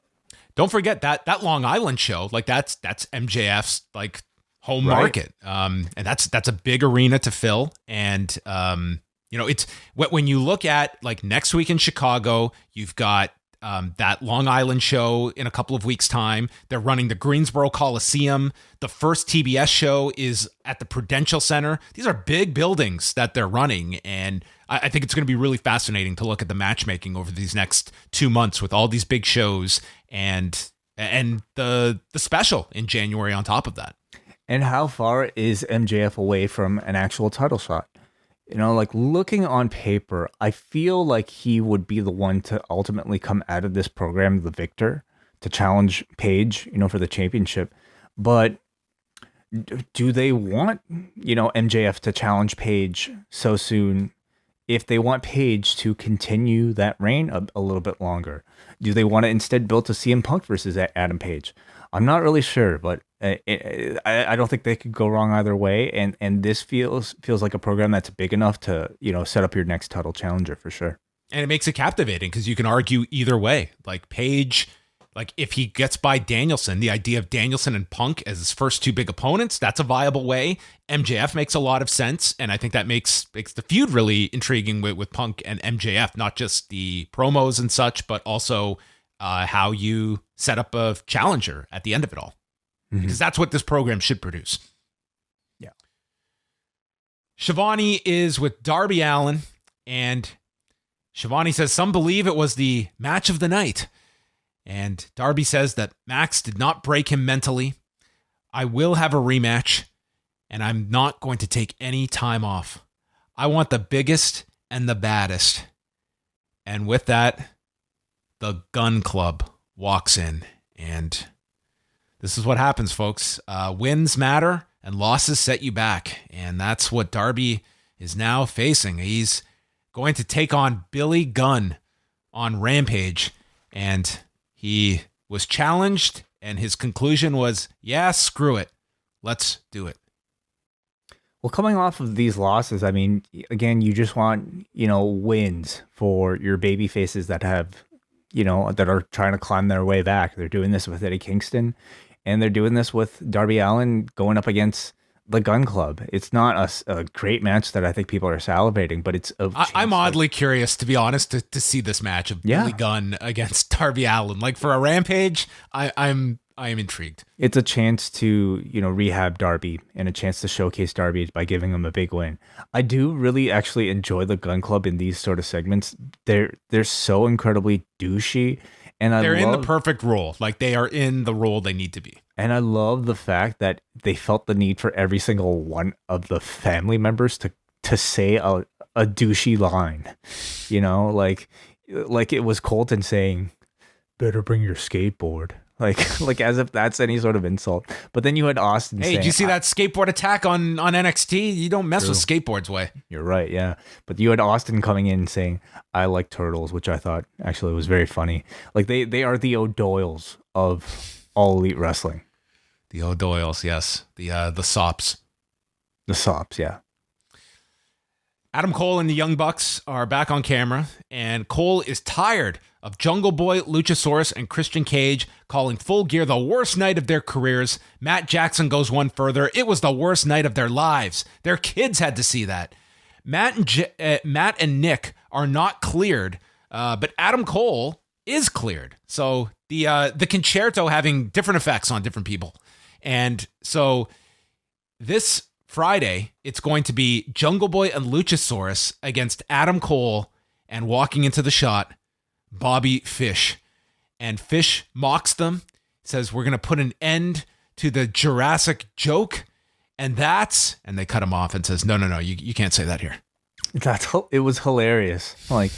Don't forget that Long Island show, like that's MJF's like home market. And that's a big arena to fill. And, you know, it's when you look at like next week in Chicago, you've got that Long Island show in a couple of weeks' time. They're running the Greensboro Coliseum. The first TBS show is at the Prudential Center. These are big buildings that they're running. And I think it's going to be really fascinating to look at the matchmaking over these next 2 months with all these big shows and the special in January on top of that. And how far is MJF away from an actual title shot? You know, like looking on paper, I feel like he would be the one to ultimately come out of this program, the victor, to challenge Page, you know, for the championship. But do they want, you know, MJF to challenge Page so soon? If they want Page to continue that reign a little bit longer, do they want to instead build to CM Punk versus Adam Page? I'm not really sure, but I don't think they could go wrong either way. And this feels like a program that's big enough to, you know, set up your next title challenger for sure. And it makes it captivating because you can argue either way. Like Page, like if he gets by Danielson, the idea of Danielson and Punk as his first two big opponents, that's a viable way. MJF makes a lot of sense. And I think that makes the feud really intriguing with Punk and MJF, not just the promos and such, but also how you set up a challenger at the end of it all. Mm-hmm. Because that's what this program should produce. Yeah. Shivani is with Darby Allin, and Shivani says some believe it was the match of the night. And Darby says that Max did not break him mentally. I will have a rematch, and I'm not going to take any time off. I want the biggest and the baddest. And with that, the Gun Club walks in, and this is what happens, folks. Wins matter and losses set you back, and that's what Darby is now facing. He's going to take on Billy Gunn on Rampage, and he was challenged, and his conclusion was, yeah, screw it. Let's do it. Well, coming off of these losses, I mean, again, you just want, you know, wins for your baby faces that have, you know, that are trying to climb their way back. They're doing this with Eddie Kingston, and they're doing this with Darby Allin going up against the Gun Club. It's not a great match that I think people are salivating, but it's I'm oddly curious, to be honest, to see this match of Billy Gunn against Darby Allin. Like for a Rampage, I am intrigued. It's a chance to, you know, rehab Darby and a chance to showcase Darby by giving him a big win. I do really actually enjoy the Gun Club in these sort of segments. They're so incredibly douchey, and they're in the perfect role. Like they are in the role they need to be. And I love the fact that they felt the need for every single one of the family members to say a douchey line, you know, like it was Colton saying, "Better bring your skateboard." Like as if that's any sort of insult. But then you had Austin saying, did you see that skateboard attack on NXT? You don't mess with skateboards way. You're right, yeah. But you had Austin coming in saying, "I like turtles," which I thought actually was very funny. Like they are the O'Doyles of All Elite Wrestling. The O'Doyles, yes. The Sops. The Sops, yeah. Adam Cole and the Young Bucks are back on camera, and Cole is tired of Jungle Boy, Luchasaurus, and Christian Cage calling Full Gear the worst night of their careers. Matt Jackson goes one further. It was the worst night of their lives. Their kids had to see that. Matt and Nick are not cleared, but Adam Cole is cleared. So the concerto having different effects on different people. And so this Friday, it's going to be Jungle Boy and Luchasaurus against Adam Cole, and walking into the shot, Bobby Fish. And Fish mocks them, says, "We're going to put an end to the Jurassic joke. And they cut him off and says, no, you can't say that here. It was hilarious. Like,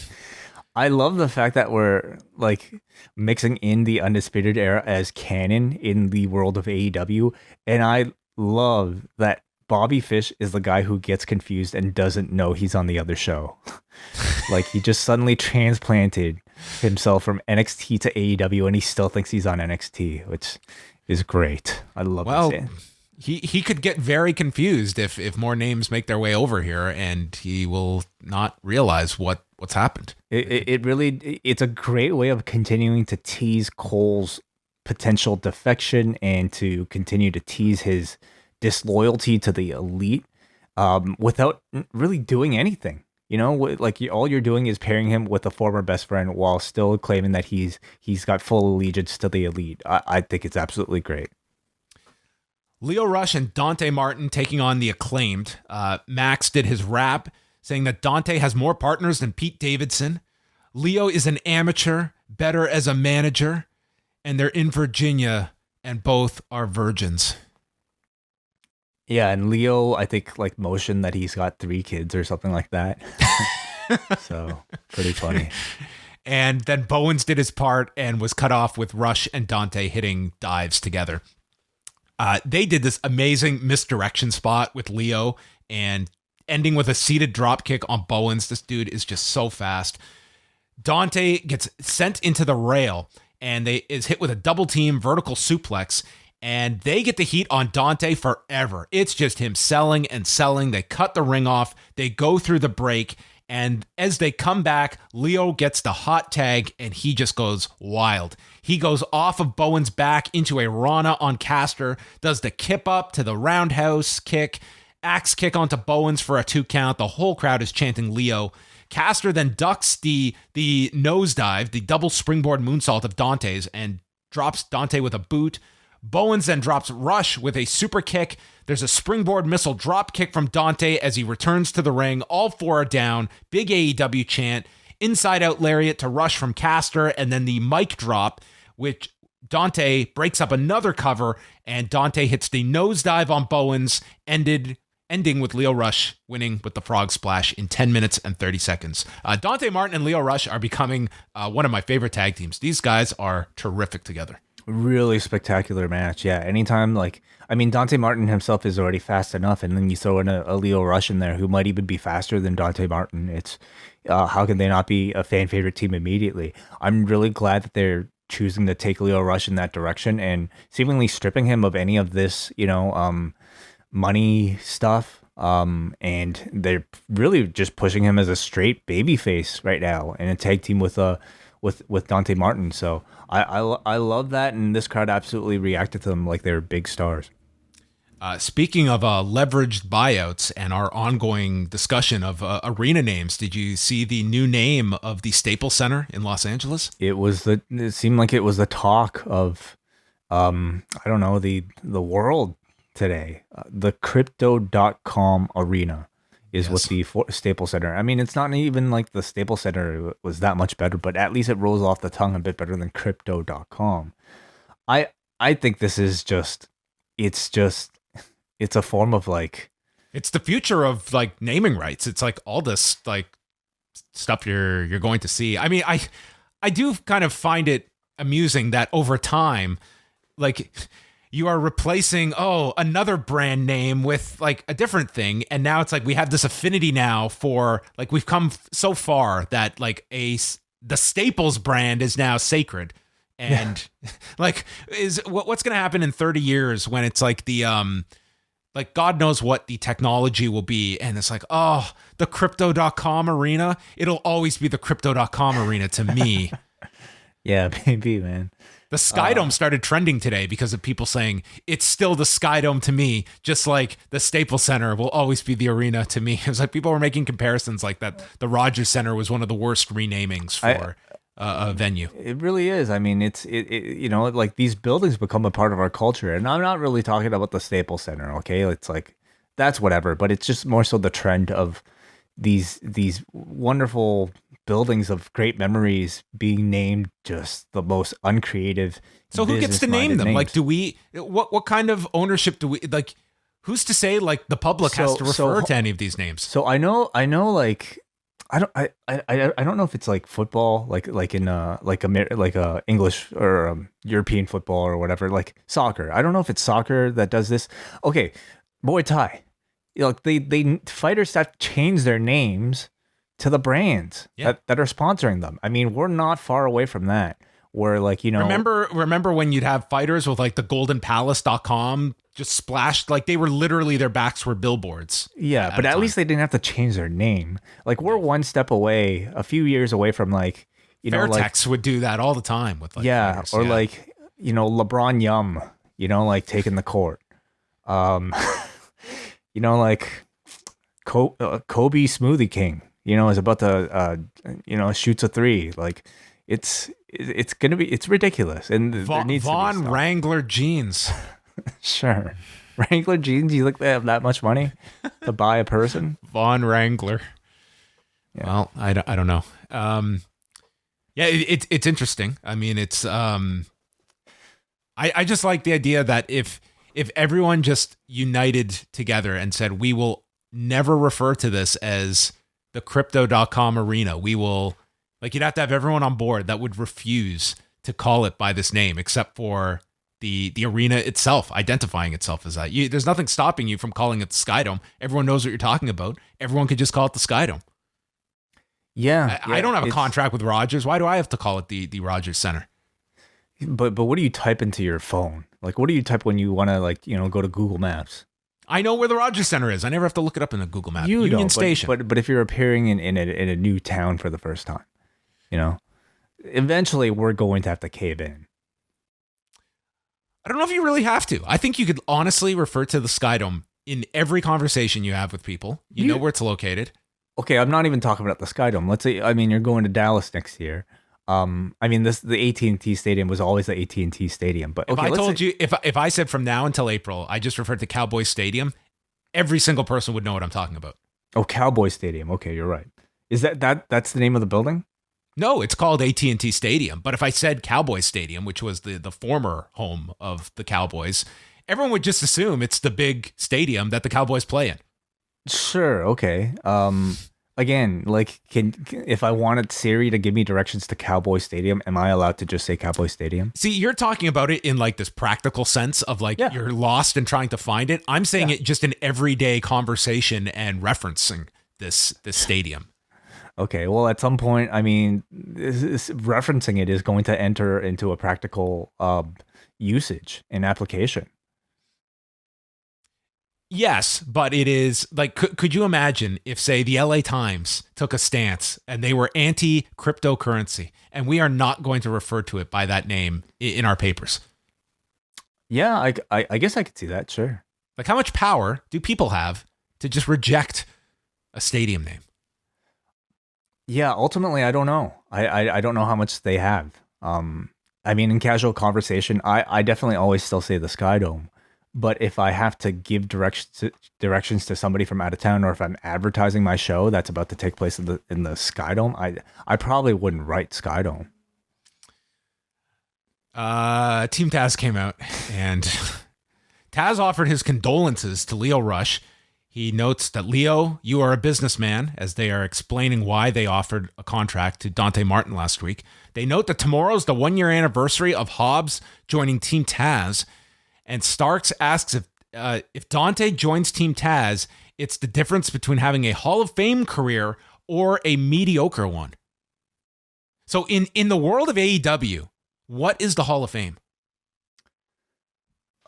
I love the fact that we're like mixing in the Undisputed Era as canon in the world of AEW. And I love that Bobby Fish is the guy who gets confused and doesn't know he's on the other show. Like, he just suddenly transplanted himself from NXT to AEW and he still thinks he's on NXT, which is great. I love it. He could get very confused if more names make their way over here, and he will not realize what's happened. It's a great way of continuing to tease Cole's potential defection and to continue to tease his disloyalty to the Elite without really doing anything. You know, like all you're doing is pairing him with a former best friend while still claiming that he's got full allegiance to the Elite. I think it's absolutely great. Lio Rush and Dante Martin taking on the Acclaimed. Max did his rap saying that Dante has more partners than Pete Davidson. Lio is an amateur, better as a manager, and they're in Virginia, and both are virgins. Yeah, and Leo, I think, like, motioned that he's got 3 kids or something like that. So, pretty funny. And then Bowens did his part and was cut off with Rush and Dante hitting dives together. They did this amazing misdirection spot with Leo and ending with a seated drop kick on Bowens. This dude is just so fast. Dante gets sent into the rail and is hit with a double team vertical suplex, and they get the heat on Dante forever. It's just him selling and selling. They cut the ring off. They go through the break. And as they come back, Leo gets the hot tag and he just goes wild. He goes off of Bowen's back into a Rana on Caster, does the kip up to the roundhouse kick, axe kick onto Bowens for a 2 count. The whole crowd is chanting Leo. Caster then ducks the nosedive, the double springboard moonsault of Dante's, and drops Dante with a boot. Bowens then drops Rush with a super kick. There's a springboard missile drop kick from Dante as he returns to the ring. All 4 are down. Big AEW chant. Inside out lariat to Rush from Caster, and then the mic drop, which Dante breaks up another cover, and Dante hits the nosedive on Bowens, ending with Lio Rush winning with the frog splash in 10 minutes and 30 seconds. Dante Martin and Lio Rush are becoming one of my favorite tag teams. These guys are terrific together. Really spectacular match. Yeah, anytime, Dante Martin himself is already fast enough, and then you throw in a Lio Rush in there who might even be faster than Dante Martin. It's how can they not be a fan favorite team immediately? I'm really glad that they're choosing to take Lio Rush in that direction and seemingly stripping him of any of this, money stuff. And they're really just pushing him as a straight babyface right now in a tag team with Dante Martin. So I love that, and this crowd absolutely reacted to them like they were big stars. Speaking of leveraged buyouts and our ongoing discussion of arena names, did you see the new name of the Staples Center in Los Angeles? It seemed like it was the talk of the world today. The Crypto.com Arena is what the Staples Center. I mean, it's not even like the Staples Center was that much better, but at least it rolls off the tongue a bit better than Crypto.com. I think this is it's a form of it's the future of naming rights. It's like all this stuff you're going to see. I mean, I do kind of find it amusing that over time, you are replacing another brand name with a different thing, and now it's we have this affinity now for we've come so far that the Staples brand is now sacred, and what's gonna happen in 30 years when it's the God knows what the technology will be, and it's the Crypto.com Arena, it'll always be the Crypto.com Arena to me. Yeah, maybe, man. The Skydome started trending today because of people saying it's still the Skydome to me, just like the Staples Center will always be the arena to me. It was people were making comparisons like that. The Rogers Center was one of the worst renamings for a venue. It really is. I mean, it's these buildings become a part of our culture, and I'm not really talking about the Staples Center. Okay, it's that's whatever, but it's just more so the trend of these wonderful buildings of great memories being named just the most uncreative. So who gets to name them? names. Like, do we? What kind of ownership do we like? Who's to say like the public has to refer to any of these names? So I know like I don't know if it's like football, like in English or European football or whatever, like soccer. I don't know if it's soccer that does this. Okay, Muay Thai. They fighters have changed their names to the brands that are sponsoring them. I mean, we're not far away from that. Where like, remember when you'd have fighters with like the goldenpalace.com just splashed, like they were literally, their backs were billboards. Yeah, but at least they didn't have to change their name. Like we're one step away, a few years away from like, Fairtex would do that all the time with like fighters, like, LeBron Yum, like taking the court. Like Kobe Smoothie King, is about to shoots a three. Like it's ridiculous. And there needs Von to be Wrangler jeans. Sure. Wrangler jeans, you think they have that much money to buy a person? Von Wrangler. Yeah. Well, I don't know. It's interesting. I mean, it's I just like the idea that if everyone just united together and said, we will never refer to this as the crypto.com arena, we will, like, you'd have to have everyone on board that would refuse to call it by this name, except for the arena itself, identifying itself as that. There's nothing stopping you from calling it the Skydome. Everyone knows what you're talking about. Everyone could just call it the Skydome. Yeah. I don't have a contract with Rogers. Why do I have to call it the Rogers Center? But what do you type into your phone? Like, what do you type when you want to, like, go to Google Maps? I know where the Rogers Center is. I never have to look it up in a Google Map. Union Station. But if you're appearing in a new town for the first time, eventually we're going to have to cave in. I don't know if you really have to. I think you could honestly refer to the Skydome in every conversation you have with people. You know where it's located. Okay, I'm not even talking about the Skydome. Let's say, you're going to Dallas next year. The AT&T Stadium was always the AT&T Stadium. But okay, if I said from now until April, I just referred to Cowboy Stadium, every single person would know what I'm talking about. Oh, Cowboy Stadium. Okay, you're right. Is that's the name of the building? No, it's called AT&T Stadium. But if I said Cowboy Stadium, which was the former home of the Cowboys, everyone would just assume it's the big stadium that the Cowboys play in. Sure. Okay. Again, like, if I wanted Siri to give me directions to Cowboy Stadium, am I allowed to just say Cowboy Stadium? See, you're talking about it in like this practical sense of like you're lost and trying to find it. I'm saying it just in everyday conversation and referencing this stadium. Okay, well, at some point, referencing it is going to enter into a practical usage and application. Yes, but it is like, could you imagine if, say, the LA Times took a stance and they were anti-cryptocurrency and we are not going to refer to it by that name in our papers? Yeah, I guess I could see that, sure. Like, how much power do people have to just reject a stadium name? Yeah, ultimately, I don't know. I don't know how much they have. In casual conversation, I definitely always still say the Skydome. But if I have to give directions to somebody from out of town, or if I'm advertising my show that's about to take place in the Skydome, I probably wouldn't write Skydome. Team Taz came out, and Taz offered his condolences to Lio Rush. He notes that, Leo, you are a businessman, as they are explaining why they offered a contract to Dante Martin last week. They note that tomorrow's the 1-year anniversary of Hobbs joining Team Taz. And Starks asks if Dante joins Team Taz, it's the difference between having a Hall of Fame career or a mediocre one. So in the world of AEW, what is the Hall of Fame?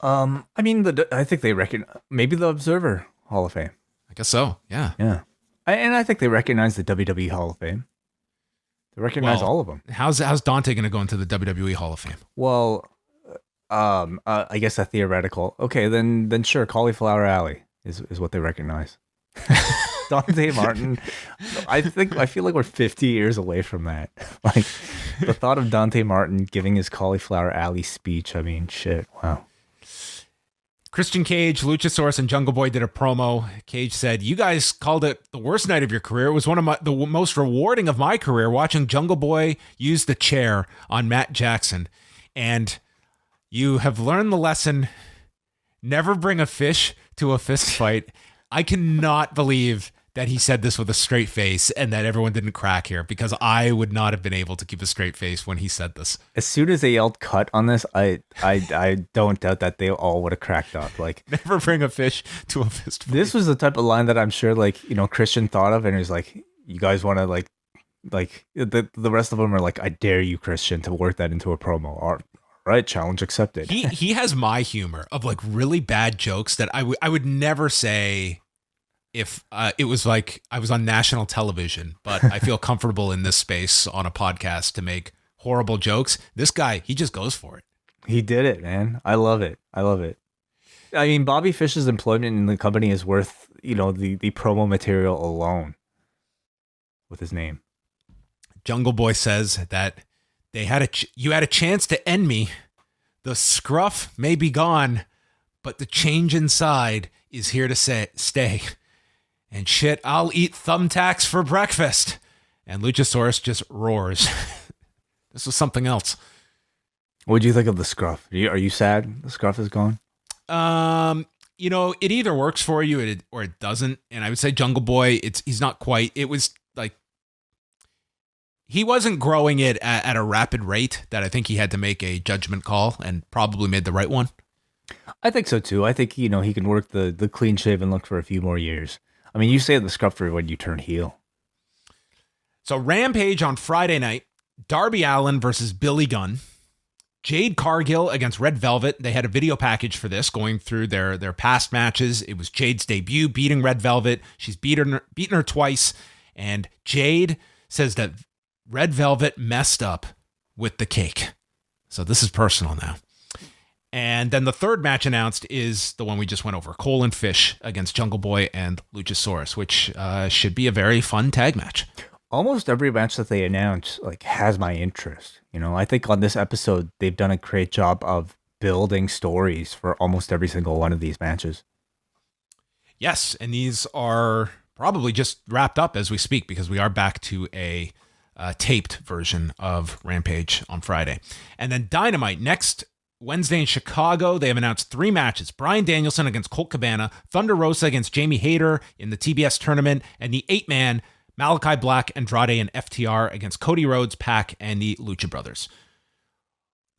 I think they reckon maybe the Observer Hall of Fame. I guess so. Yeah. Yeah. And I think they recognize the WWE Hall of Fame. They recognize all of them. How's Dante going to go into the WWE Hall of Fame? Well, I guess a theoretical. Okay, then sure, Cauliflower Alley is what they recognize. Dante Martin. I feel like we're 50 years away from that. Like, the thought of Dante Martin giving his Cauliflower Alley speech. I mean, shit. Wow. Christian Cage, Luchasaurus, and Jungle Boy did a promo. Cage said, "You guys called it the worst night of your career. It was one of the most rewarding of my career, watching Jungle Boy use the chair on Matt Jackson. And you have learned the lesson, never bring a fish to a fist fight." I cannot believe that he said this with a straight face and that everyone didn't crack here, because I would not have been able to keep a straight face when he said this. As soon as they yelled cut on this, I don't doubt that they all would have cracked up. Like, never bring a fish to a fist fight. This was the type of line that I'm sure, like, you know, Christian thought of, and he's like, you guys want to like the rest of them are like, I dare you, Christian, to work that into a promo. All right, challenge accepted. He has my humor of like really bad jokes that I would never say if it was like I was on national television, but I feel comfortable in this space on a podcast to make horrible jokes. This guy, he just goes for it. He did it, man. I love it. I mean, Bobby Fish's employment in the company is worth, you know, the promo material alone with his name. Jungle Boy says that they had you had a chance to end me. The scruff may be gone, but the change inside is here to stay. And shit, I'll eat thumbtacks for breakfast. And Luchasaurus just roars. This was something else. What do you think of the scruff? Are you sad the scruff is gone? You know, it either works for you or it doesn't. And I would say Jungle Boy, he's not quite. It was like he wasn't growing it at a rapid rate that I think he had to make a judgment call, and probably made the right one. I think so too. I think, you know, he can work the clean shaven look for a few more years. I mean, you say the scruff for when you turn heel. So Rampage on Friday night, Darby Allin versus Billy Gunn. Jade Cargill against Red Velvet. They had a video package for this, going through their past matches. It was Jade's debut, beating Red Velvet. She's beaten her twice. And Jade says that Red Velvet messed up with the cake. So this is personal now. And then the third match announced is the one we just went over. Cole and Fish against Jungle Boy and Luchasaurus, which should be a very fun tag match. Almost every match that they announce like has my interest. You know, I think on this episode, they've done a great job of building stories for almost every single one of these matches. Yes, and these are probably just wrapped up as we speak, because we are back to a taped version of Rampage on Friday. And then Dynamite next Wednesday in Chicago. They have announced 3 matches. Bryan Danielson against Colt Cabana, Thunder Rosa against Jamie Hayter in the TBS tournament, and the 8-man Malachi Black, Andrade, and FTR against Cody Rhodes, Pac, and the Lucha Brothers.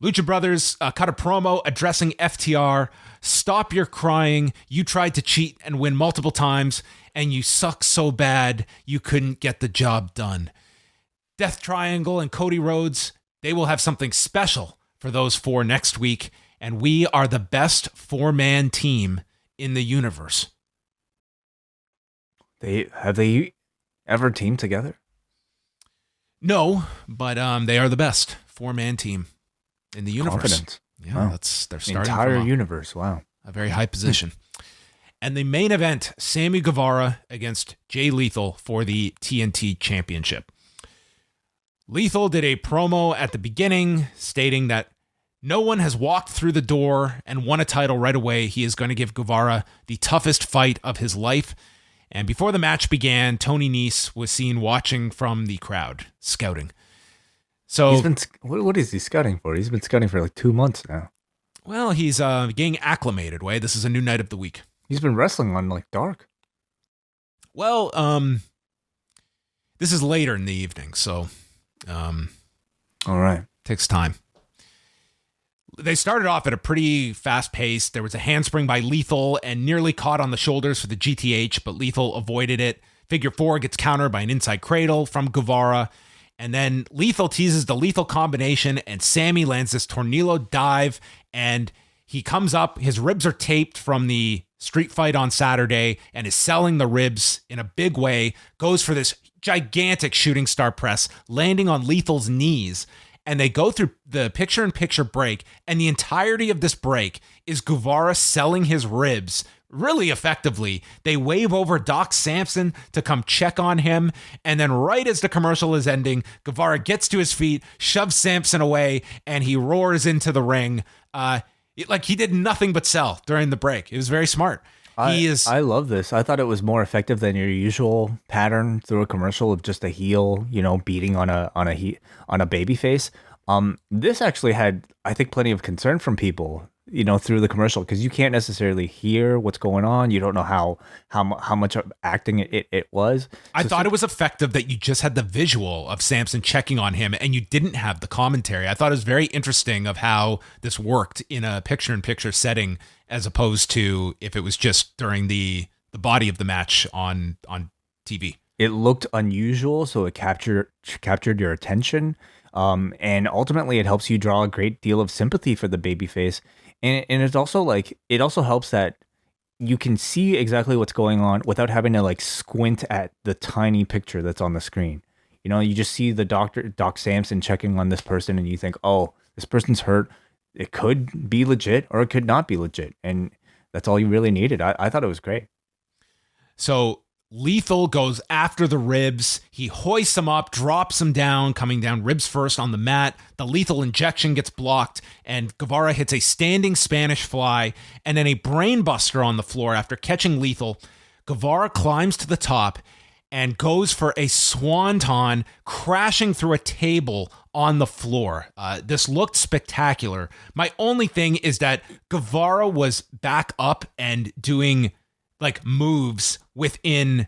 Lucha Brothers cut a promo addressing FTR. Stop your crying. You tried to cheat and win multiple times, and you suck so bad you couldn't get the job done. Death Triangle and Cody Rhodes, they will have something special for those 4 next week, and we are the best 4-man team in the universe. Have they ever teamed together? No, but they are the best 4-man team in the universe. Confidence. Yeah, wow. they're starting the entire from universe. Wow, a very high position. And the main event, Sammy Guevara against Jay Lethal for the TNT Championship. Lethal did a promo at the beginning stating that no one has walked through the door and won a title right away. He is going to give Guevara the toughest fight of his life. And before the match began, Tony Nese was seen watching from the crowd, scouting. So he's been, what is he scouting for? He's been scouting for like 2 months now. Well, he's getting acclimated, Way. This is a new night of the week. He's been wrestling on like Dark. Well, this is later in the evening, so all right. Takes time. They started off at a pretty fast pace. There was a handspring by Lethal and nearly caught on the shoulders for the GTH, but Lethal avoided it. Figure 4 gets countered by an inside cradle from Guevara. And then Lethal teases the lethal combination, and Sammy lands this tornillo dive, and he comes up. His ribs are taped from the street fight on Saturday and is selling the ribs in a big way. Goes for this gigantic shooting star press, landing on Lethal's knees. And they go through the picture-in-picture break, and the entirety of this break is Guevara selling his ribs really effectively. They wave over Doc Samson to come check on him, and then right as the commercial is ending, Guevara gets to his feet, shoves Samson away, and he roars into the ring. He did nothing but sell during the break. It was very smart. I love this. I thought it was more effective than your usual pattern through a commercial of just a heel, beating on a baby face. This actually had, I think, plenty of concern from people, through the commercial, because you can't necessarily hear what's going on. You don't know how much acting it was. I thought it was effective that you just had the visual of Samson checking on him and you didn't have the commentary. I thought it was very interesting of how this worked in a picture-in-picture setting, as opposed to if it was just during the body of the match on TV. It looked unusual, so it captured your attention. And ultimately, it helps you draw a great deal of sympathy for the babyface. And it's also it also helps that you can see exactly what's going on without having to squint at the tiny picture that's on the screen. You just see the Doc Samson checking on this person and you think, oh, this person's hurt. It could be legit or it could not be legit. And that's all you really needed. I thought it was great. So Lethal goes after the ribs. He hoists him up, drops him down, coming down ribs first on the mat. The lethal injection gets blocked, and Guevara hits a standing Spanish fly and then a brainbuster on the floor after catching Lethal. Guevara climbs to the top and goes for a swanton, crashing through a table on the floor. This looked spectacular. My only thing is that Guevara was back up and doing moves within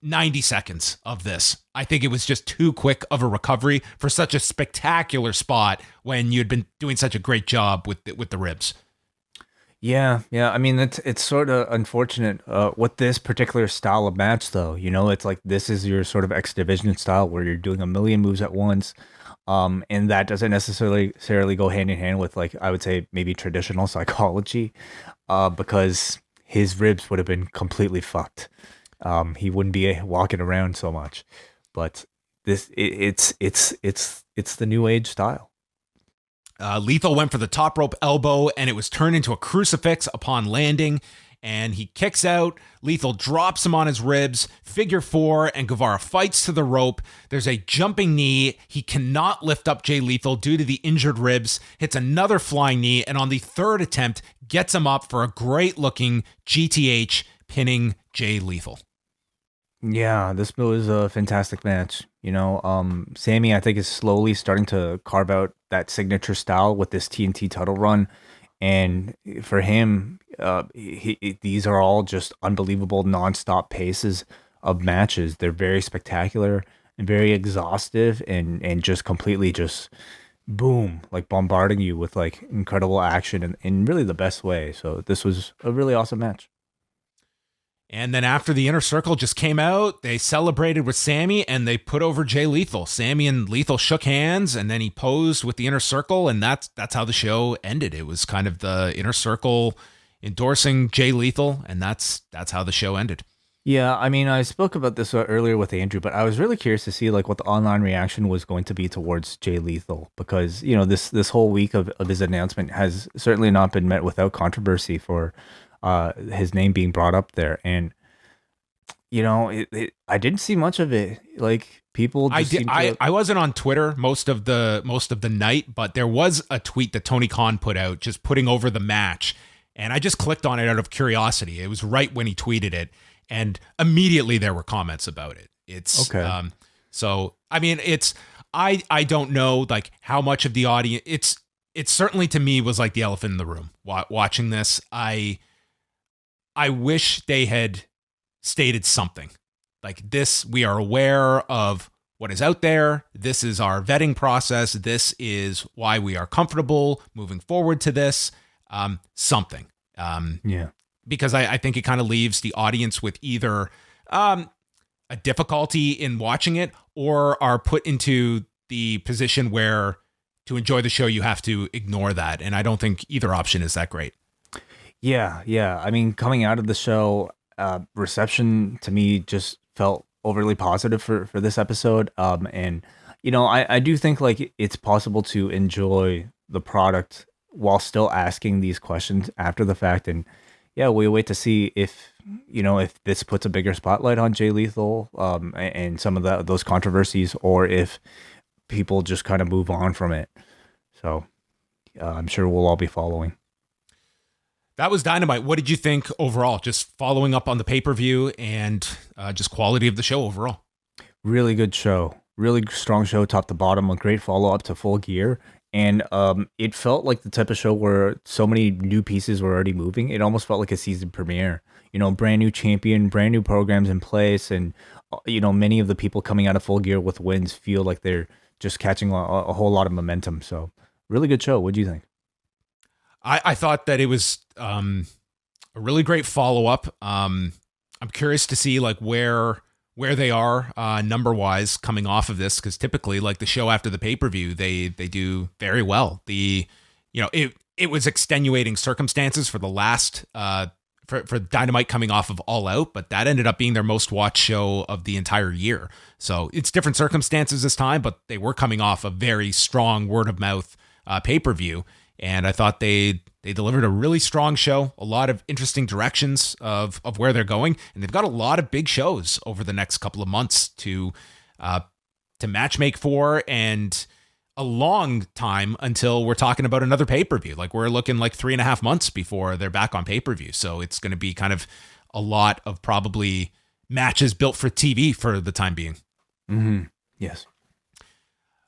90 seconds of this. I think it was just too quick of a recovery for such a spectacular spot when you'd been doing such a great job with the ribs. Yeah. I mean, it's sort of unfortunate with this particular style of match, though. It's this is your sort of X Division style where you're doing a million moves at once. And that doesn't necessarily go hand in hand with I would say maybe traditional psychology, because his ribs would have been completely fucked. He wouldn't be walking around so much. But it's the new age style. Lethal went for the top rope elbow, and it was turned into a crucifix upon landing. And he kicks out. Lethal drops him on his ribs. Figure four, and Guevara fights to the rope. There's a jumping knee. He cannot lift up Jay Lethal due to the injured ribs. Hits another flying knee, and on the third attempt, gets him up for a great-looking GTH, pinning Jay Lethal. Yeah, this was a fantastic match. Sammy, I think, is slowly starting to carve out that signature style with this TNT title run. And for him, these are all just unbelievable nonstop paces of matches. They're very spectacular and very exhaustive and just completely just boom, bombarding you with incredible action in really the best way. So this was a really awesome match. And then after the Inner Circle just came out, they celebrated with Sammy and they put over Jay Lethal. Sammy and Lethal shook hands, and then he posed with the Inner Circle, and that's how the show ended. It was kind of the Inner Circle endorsing Jay Lethal, and that's how the show ended. Yeah, I mean, I spoke about this earlier with Andrew, but I was really curious to see what the online reaction was going to be towards Jay Lethal, because this whole week of his announcement has certainly not been met without controversy for his name being brought up there. And I didn't see much of it. People just I wasn't on Twitter most of the night, but there was a tweet that Tony Khan put out just putting over the match, and I just clicked on it out of curiosity. It was right when he tweeted it, and immediately there were comments about it. It's okay. So I mean, I don't know how much of the audience. It certainly to me was like the elephant in the room watching this. I wish they had stated something like this. We are aware of what is out there. This is our vetting process. This is why we are comfortable moving forward to this. Something. Yeah. Because I think it kind of leaves the audience with either a difficulty in watching it or are put into the position where to enjoy the show, you have to ignore that. And I don't think either option is that great. Yeah. I mean, coming out of the show, reception to me just felt overly positive for this episode. And I do think it's possible to enjoy the product while still asking these questions after the fact. And yeah, we wait to see if this puts a bigger spotlight on Jay Lethal, and some of those controversies, or if people just kind of move on from it. So I'm sure we'll all be following. That was Dynamite. What did you think overall? Just following up on the pay-per-view and just quality of the show overall. Really good show. Really strong show, top to bottom. A great follow-up to Full Gear. And it felt like the type of show where so many new pieces were already moving. It almost felt like a season premiere. Brand new champion, brand new programs in place. And, many of the people coming out of Full Gear with wins feel like they're just catching a whole lot of momentum. So really good show. What do you think? I thought that it was a really great follow-up. I'm curious to see like where they are number-wise coming off of this, because typically like the show after the pay-per-view, they do very well. It was extenuating circumstances for the last for Dynamite coming off of All Out, but that ended up being their most watched show of the entire year. So it's different circumstances this time, but they were coming off a very strong word-of-mouth pay-per-view. And I thought they delivered a really strong show, a lot of interesting directions of where they're going. And they've got a lot of big shows over the next couple of months to matchmake for, and a long time until we're talking about another pay-per-view. Like we're looking like 3.5 months before they're back on pay-per-view. So it's going to be kind of a lot of probably matches built for TV for the time being. Mm-hmm. Yes.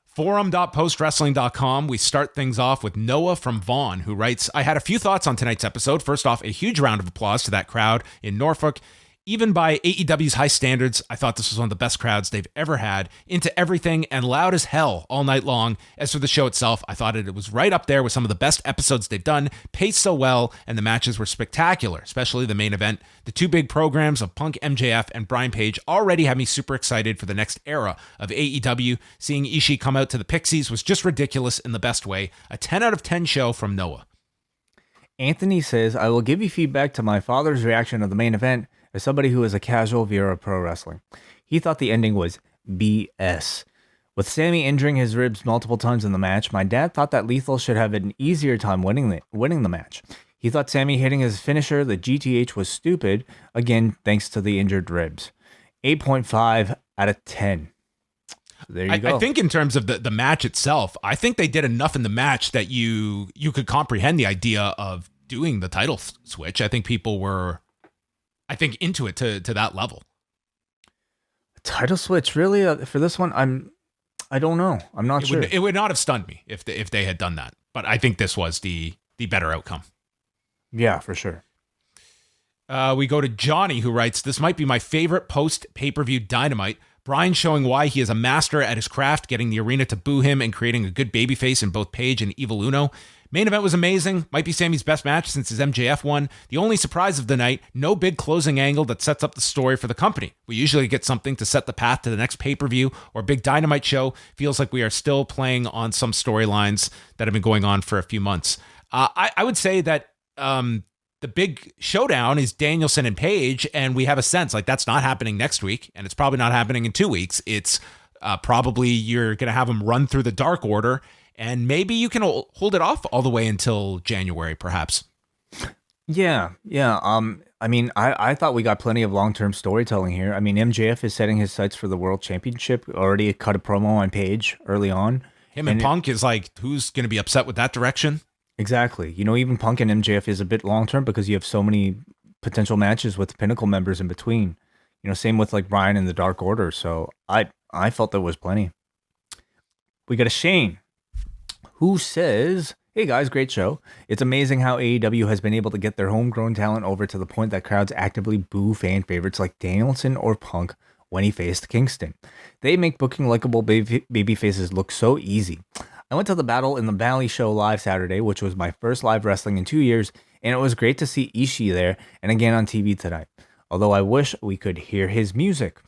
Forum.postwrestling.com. We start things off with Noah from Vaughan, who writes, I had a few thoughts on tonight's episode. First off, a huge round of applause to that crowd in Norfolk. Even by AEW's high standards, I thought this was one of the best crowds they've ever had. Into everything and loud as hell all night long. As for the show itself, I thought it was right up there with some of the best episodes they've done. Paced so well, and the matches were spectacular, especially the main event. The two big programs of Punk MJF and Brian Page already have me super excited for the next era of AEW. Seeing Ishii come out to the Pixies was just ridiculous in the best way. A 10 out of 10 show from Noah. Anthony says, I will give you feedback to my father's reaction of the main event as somebody who is a casual viewer of pro wrestling. He thought the ending was BS. With Sammy injuring his ribs multiple times in the match, my dad thought that Lethal should have an easier time winning the match. He thought Sammy hitting his finisher, the GTH, was stupid, again, thanks to the injured ribs. 8.5 out of 10. There you go. I think in terms of the match itself, I think they did enough in the match that you could comprehend the idea of doing the title switch. I think people were, into it to that level. Title switch, really? For this one, I don't know. I'm not sure. It would not have stunned me if they had done that. But I think this was the better outcome. Yeah, for sure. We go to Johnny, who writes, this might be my favorite post-pay-per-view Dynamite. Bryan showing why he is a master at his craft, getting the arena to boo him and creating a good babyface in both Page and Evil Uno. Main event was amazing. Might be Sammy's best match since his MJF one. The only surprise of the night, no big closing angle that sets up the story for the company. We usually get something to set the path to the next pay-per-view or big Dynamite show. Feels like we are still playing on some storylines that have been going on for a few months. I would say that the big showdown is Danielson and Page, and we have a sense like that's not happening next week, and it's probably not happening in 2 weeks. It's probably you're going to have them run through the Dark Order, and maybe you can hold it off all the way until January, perhaps. Yeah. I mean, I thought we got plenty of long-term storytelling here. I mean, MJF is setting his sights for the World Championship. Already cut a promo on Page early on. Him and Punk is like, who's going to be upset with that direction? Exactly. Even Punk and MJF is a bit long-term because you have so many potential matches with Pinnacle members in between. Same with like Bryan and the Dark Order. So I felt there was plenty. We got a Shane who says, hey guys, great show. It's amazing how AEW has been able to get their homegrown talent over to the point that crowds actively boo fan favorites like Danielson or Punk when he faced Kingston. They make booking likable baby faces look so easy. I went to the Battle in the Valley show live Saturday, which was my first live wrestling in 2 years, and it was great to see Ishii there and again on TV tonight, although I wish we could hear his music.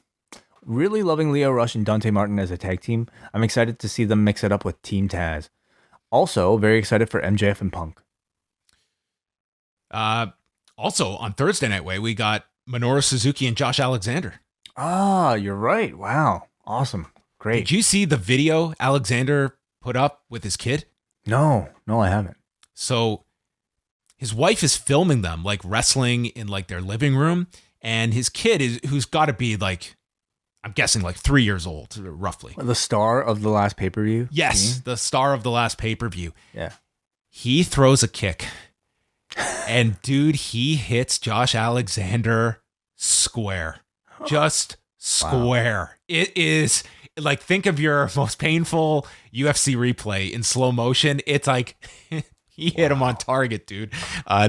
Really loving Lio Rush and Dante Martin as a tag team. I'm excited to see them mix it up with Team Taz. Also, very excited for MJF and Punk. Also, on Thursday Night Way, we got Minoru Suzuki and Josh Alexander. Ah, you're right. Wow. Awesome. Great. Did you see the video Alexander put up with his kid? No, I haven't. So his wife is filming them like wrestling in like their living room, and his kid who's got to be like, I'm guessing like 3 years old, roughly. The star of the last pay-per-view? Yes, the star of the last pay-per-view. Yeah. He throws a kick, And dude, he hits Josh Alexander square. Just square. Wow. It is like, think of your most painful UFC replay in slow motion. It's like he hit him on target, dude.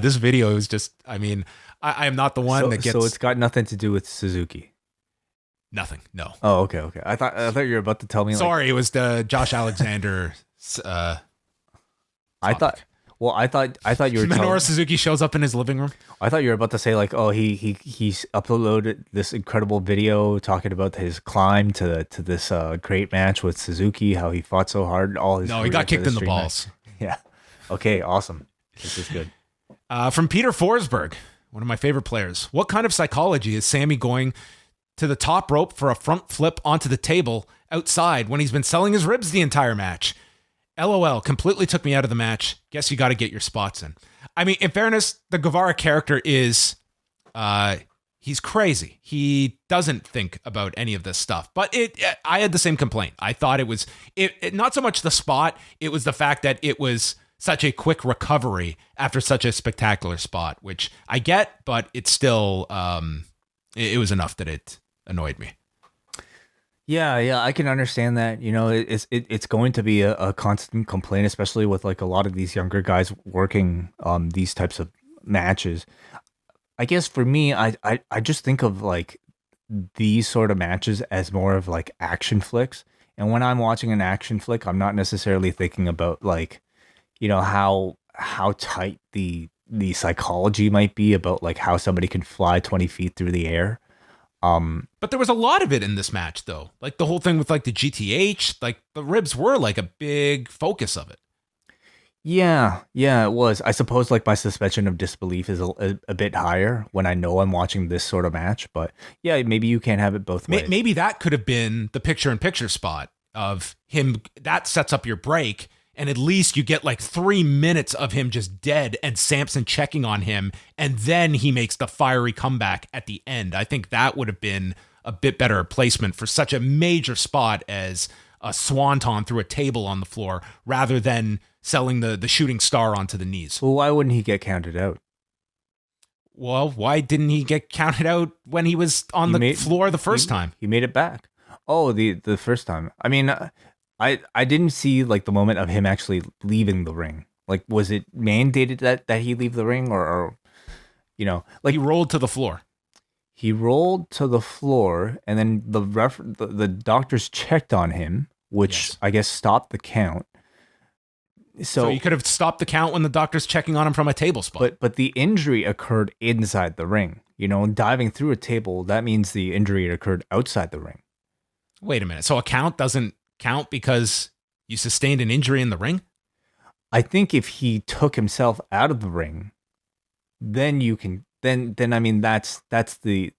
This video is just, I mean, I am not the one that gets. So it's got nothing to do with Suzuki. Nothing. No. Oh, okay. I thought you were about to tell me. Sorry, it was the Josh Alexander. I thought you were. Minoru Suzuki shows up in his living room. I thought you were about to say like, oh, he's uploaded this incredible video talking about his climb to this great match with Suzuki, how he fought so hard. He got kicked in the balls. Yeah. Okay. Awesome. This is good. From Peter Forsberg, one of my favorite players. What kind of psychology is Sammy going to the top rope for a front flip onto the table outside when he's been selling his ribs the entire match? LOL, completely took me out of the match. Guess you got to get your spots in. I mean, in fairness, the Guevara character is, he's crazy. He doesn't think about any of this stuff. But I had the same complaint. I thought it was, not so much the spot, it was the fact that it was such a quick recovery after such a spectacular spot, which I get, but it's still, it was enough that it annoyed me. Yeah, I can understand that. You know, it's going to be a constant complaint, especially with like a lot of these younger guys working these types of matches. I guess for me, I just think of like these sort of matches as more of like action flicks. And when I'm watching an action flick, I'm not necessarily thinking about like, you know, how tight the psychology might be about like how somebody can fly 20 feet through the air. But there was a lot of it in this match, though. Like the whole thing with like the GTH, like the ribs were like a big focus of it. Yeah, it was. I suppose like my suspension of disbelief is a bit higher when I know I'm watching this sort of match. But yeah, maybe you can't have it both ways. Maybe that could have been the picture-in-picture spot of him. That sets up your break. And at least you get like 3 minutes of him just dead and Samson checking on him. And then he makes the fiery comeback at the end. I think that would have been a bit better placement for such a major spot as a swanton through a table on the floor rather than selling the shooting star onto the knees. Well, why wouldn't he get counted out? Well, why didn't he get counted out when he was on the floor the first time? He made it back. Oh, the first time. I mean... I didn't see like the moment of him actually leaving the ring. Like, was it mandated that he leave the ring or you know, like he rolled to the floor. He rolled to the floor, and then the doctors checked on him, which I guess stopped the count. So you could have stopped the count when the doctor's checking on him from a table spot. But the injury occurred inside the ring. You know, diving through a table, that means the injury occurred outside the ring. Wait a minute. So a count doesn't count because you sustained an injury in the ring? I think if he took himself out of the ring, then you can then I mean that's the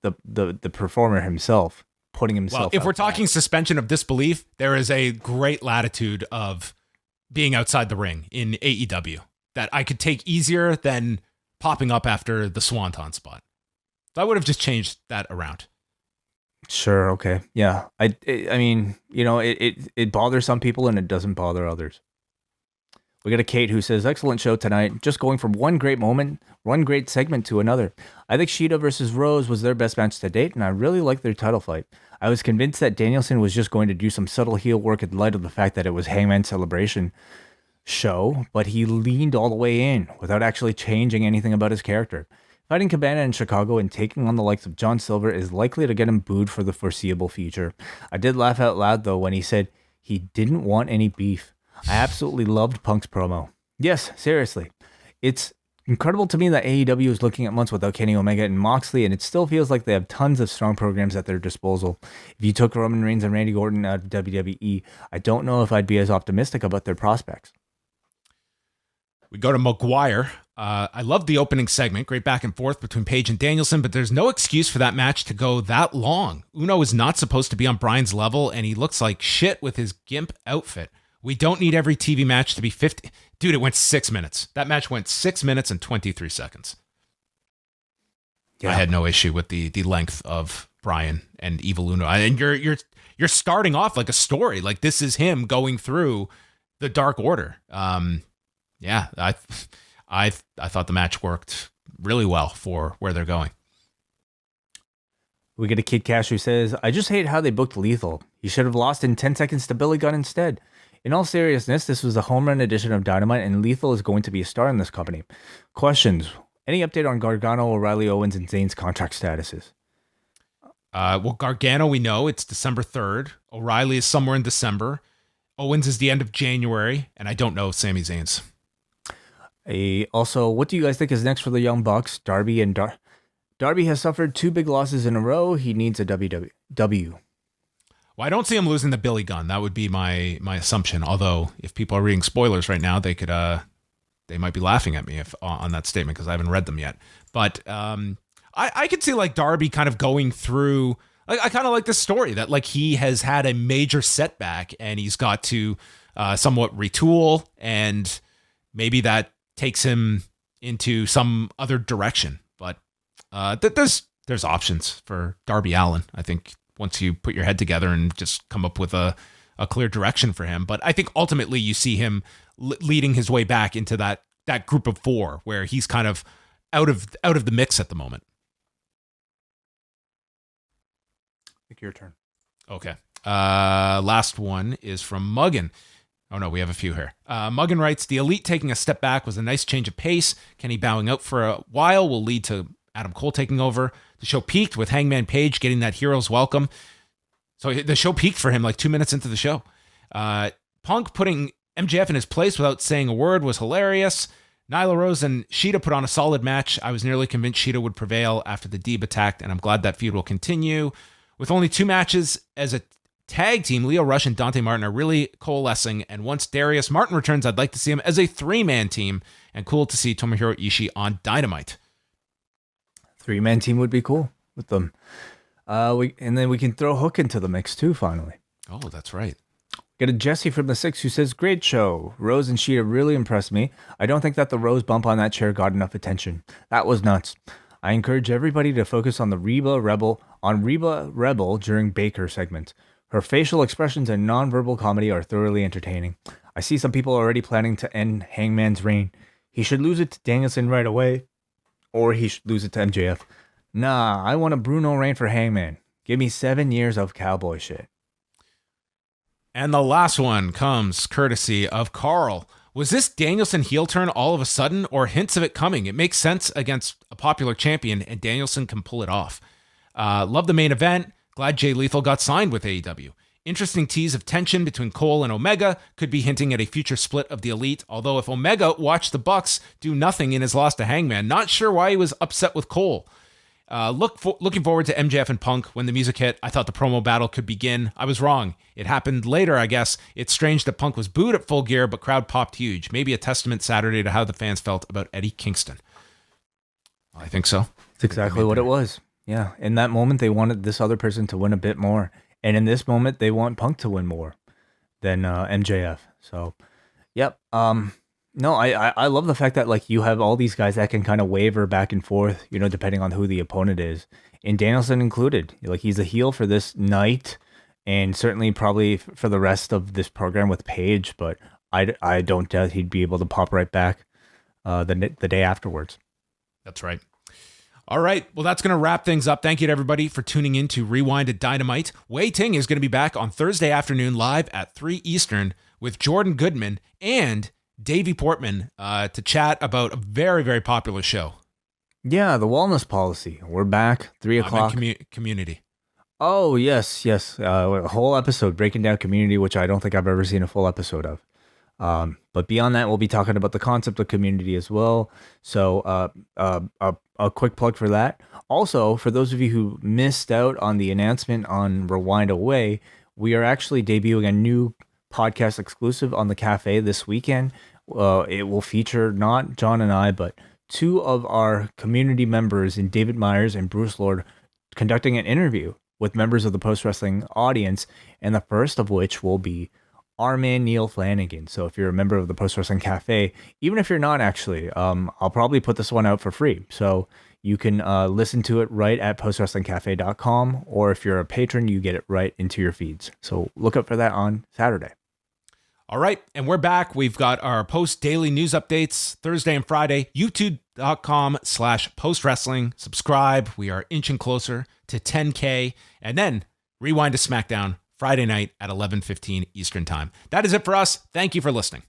performer himself putting himself. Well, if we're talking suspension of disbelief, there is a great latitude of being outside the ring in AEW that I could take easier than popping up after the swanton spot. So I would have just changed that around. Sure. Okay. Yeah. I mean, you know, it bothers some people and it doesn't bother others. We got a Kate who says, excellent show tonight. Just going from one great moment, one great segment to another. I think Shida versus Rose was their best match to date, and I really liked their title fight. I was convinced that Danielson was just going to do some subtle heel work in light of the fact that it was Hangman Celebration show, but he leaned all the way in without actually changing anything about his character. Fighting Cabana in Chicago and taking on the likes of John Silver is likely to get him booed for the foreseeable future. I did laugh out loud, though, when he said he didn't want any beef. I absolutely loved Punk's promo. Yes, seriously. It's incredible to me that AEW is looking at months without Kenny Omega and Moxley, and it still feels like they have tons of strong programs at their disposal. If you took Roman Reigns and Randy Orton out of WWE, I don't know if I'd be as optimistic about their prospects. We go to McGuire. I love the opening segment. Great back and forth between Page and Danielson, but there's no excuse for that match to go that long. Uno is not supposed to be on Bryan's level, and he looks like shit with his gimp outfit. We don't need every TV match to be 50. Dude, it went 6 minutes. That match went 6 minutes and 23 seconds. Yeah. I had no issue with the length of Bryan and Evil Uno. And you're starting off like a story. Like this is him going through the Dark Order. Yeah, I thought the match worked really well for where they're going. We get a Kid Cash who says, I just hate how they booked Lethal. He should have lost in 10 seconds to Billy Gunn instead. In all seriousness, this was a home run edition of Dynamite, and Lethal is going to be a star in this company. Questions. Any update on Gargano, O'Reilly, Owens, and Zayn's contract statuses? Well, Gargano, we know it's December 3rd. O'Reilly is somewhere in December. Owens is the end of January, and I don't know Sami Zayn's. Also, what do you guys think is next for the Young Bucks? Darby and Darby has suffered 2 big losses in a row. He needs a W. Well, I don't see him losing the Billy Gunn. That would be my assumption. Although, if people are reading spoilers right now, they could they might be laughing at me on that statement because I haven't read them yet. But I could see like Darby kind of going through. I kind of like this story that like he has had a major setback and he's got to somewhat retool, and maybe that takes him into some other direction. But there's options for Darby Allin. I think once you put your head together and just come up with a clear direction for him. But I think ultimately you see him leading his way back into that group of 4 where he's kind of out of the mix at the moment. I think your turn. Okay. Last one is from Muggin. Oh no, we have a few here. Muggin writes, the Elite taking a step back was a nice change of pace. Kenny bowing out for a while will lead to Adam Cole taking over. The show peaked with Hangman Page getting that hero's welcome. So the show peaked for him like 2 minutes into the show. Punk putting MJF in his place without saying a word was hilarious. Nyla Rose and Shida put on a solid match. I was nearly convinced Shida would prevail after the Deeb attacked, and I'm glad that feud will continue. With only 2 matches as a tag team, Lio Rush and Dante Martin are really coalescing, and once Darius Martin returns, I'd like to see him as a 3-man team, and cool to see Tomohiro Ishii on Dynamite. 3-man team would be cool with them. And then we can throw Hook into the mix too, finally. Oh, that's right. Get a Jesse from the 6 who says, great show. Rose and Shida really impressed me. I don't think that the Rose bump on that chair got enough attention. That was nuts. I encourage everybody to focus on the Reba Rebel during Baker segment. Her facial expressions and nonverbal comedy are thoroughly entertaining. I see some people already planning to end Hangman's reign. He should lose it to Danielson right away, or he should lose it to MJF. Nah, I want a Bruno reign for Hangman. Give me 7 years of Cowboy Shit. And the last one comes courtesy of Carl. Was this Danielson heel turn all of a sudden, or hints of it coming? It makes sense against a popular champion, and Danielson can pull it off. Love the main event. Glad Jay Lethal got signed with AEW. Interesting tease of tension between Cole and Omega, could be hinting at a future split of the Elite, although if Omega watched the Bucks do nothing in his loss to Hangman, not sure why he was upset with Cole. Looking forward to MJF and Punk. When the music hit, I thought the promo battle could begin. I was wrong. It happened later, I guess. It's strange that Punk was booed at Full Gear, but crowd popped huge. Maybe a testament Saturday to how the fans felt about Eddie Kingston. I think so. It's exactly what it was. Yeah. In that moment, they wanted this other person to win a bit more. And in this moment, they want Punk to win more than MJF. So, yep. No, I love the fact that like you have all these guys that can kind of waver back and forth, you know, depending on who the opponent is, and Danielson included. Like he's a heel for this night, and certainly probably for the rest of this program with Page. But I don't doubt he'd be able to pop right back the day afterwards. That's right. All right. Well, that's going to wrap things up. Thank you to everybody for tuning in to Rewind-A-Dynamite. Wai Ting is going to be back on Thursday afternoon live at 3 Eastern with Jordan Goodman and Davey Portman to chat about a very, very popular show. Yeah, the wellness policy. We're back, 3 o'clock. Community. Oh, yes. A whole episode breaking down Community, which I don't think I've ever seen a full episode of. But beyond that, we'll be talking about the concept of Community as well. So a quick plug for that. Also, for those of you who missed out on the announcement on Rewind-A, we are actually debuting a new podcast exclusive on the cafe this weekend. It will feature not John and I, but 2 of our community members in David Myers and Bruce Lord conducting an interview with members of the Post Wrestling audience, and the first of which will be our man Neil Flanagan. So if you're a member of the Post Wrestling Cafe, even if you're not actually, I'll probably put this one out for free. So you can listen to it right at postwrestlingcafe.com, or if you're a patron, you get it right into your feeds. So look up for that on Saturday. All right, and we're back. We've got our post-daily news updates Thursday and Friday, youtube.com/postwrestling. Subscribe. We are inching closer to 10K. And then Rewind to SmackDown Friday night at 11:15 Eastern Time. That is it for us. Thank you for listening.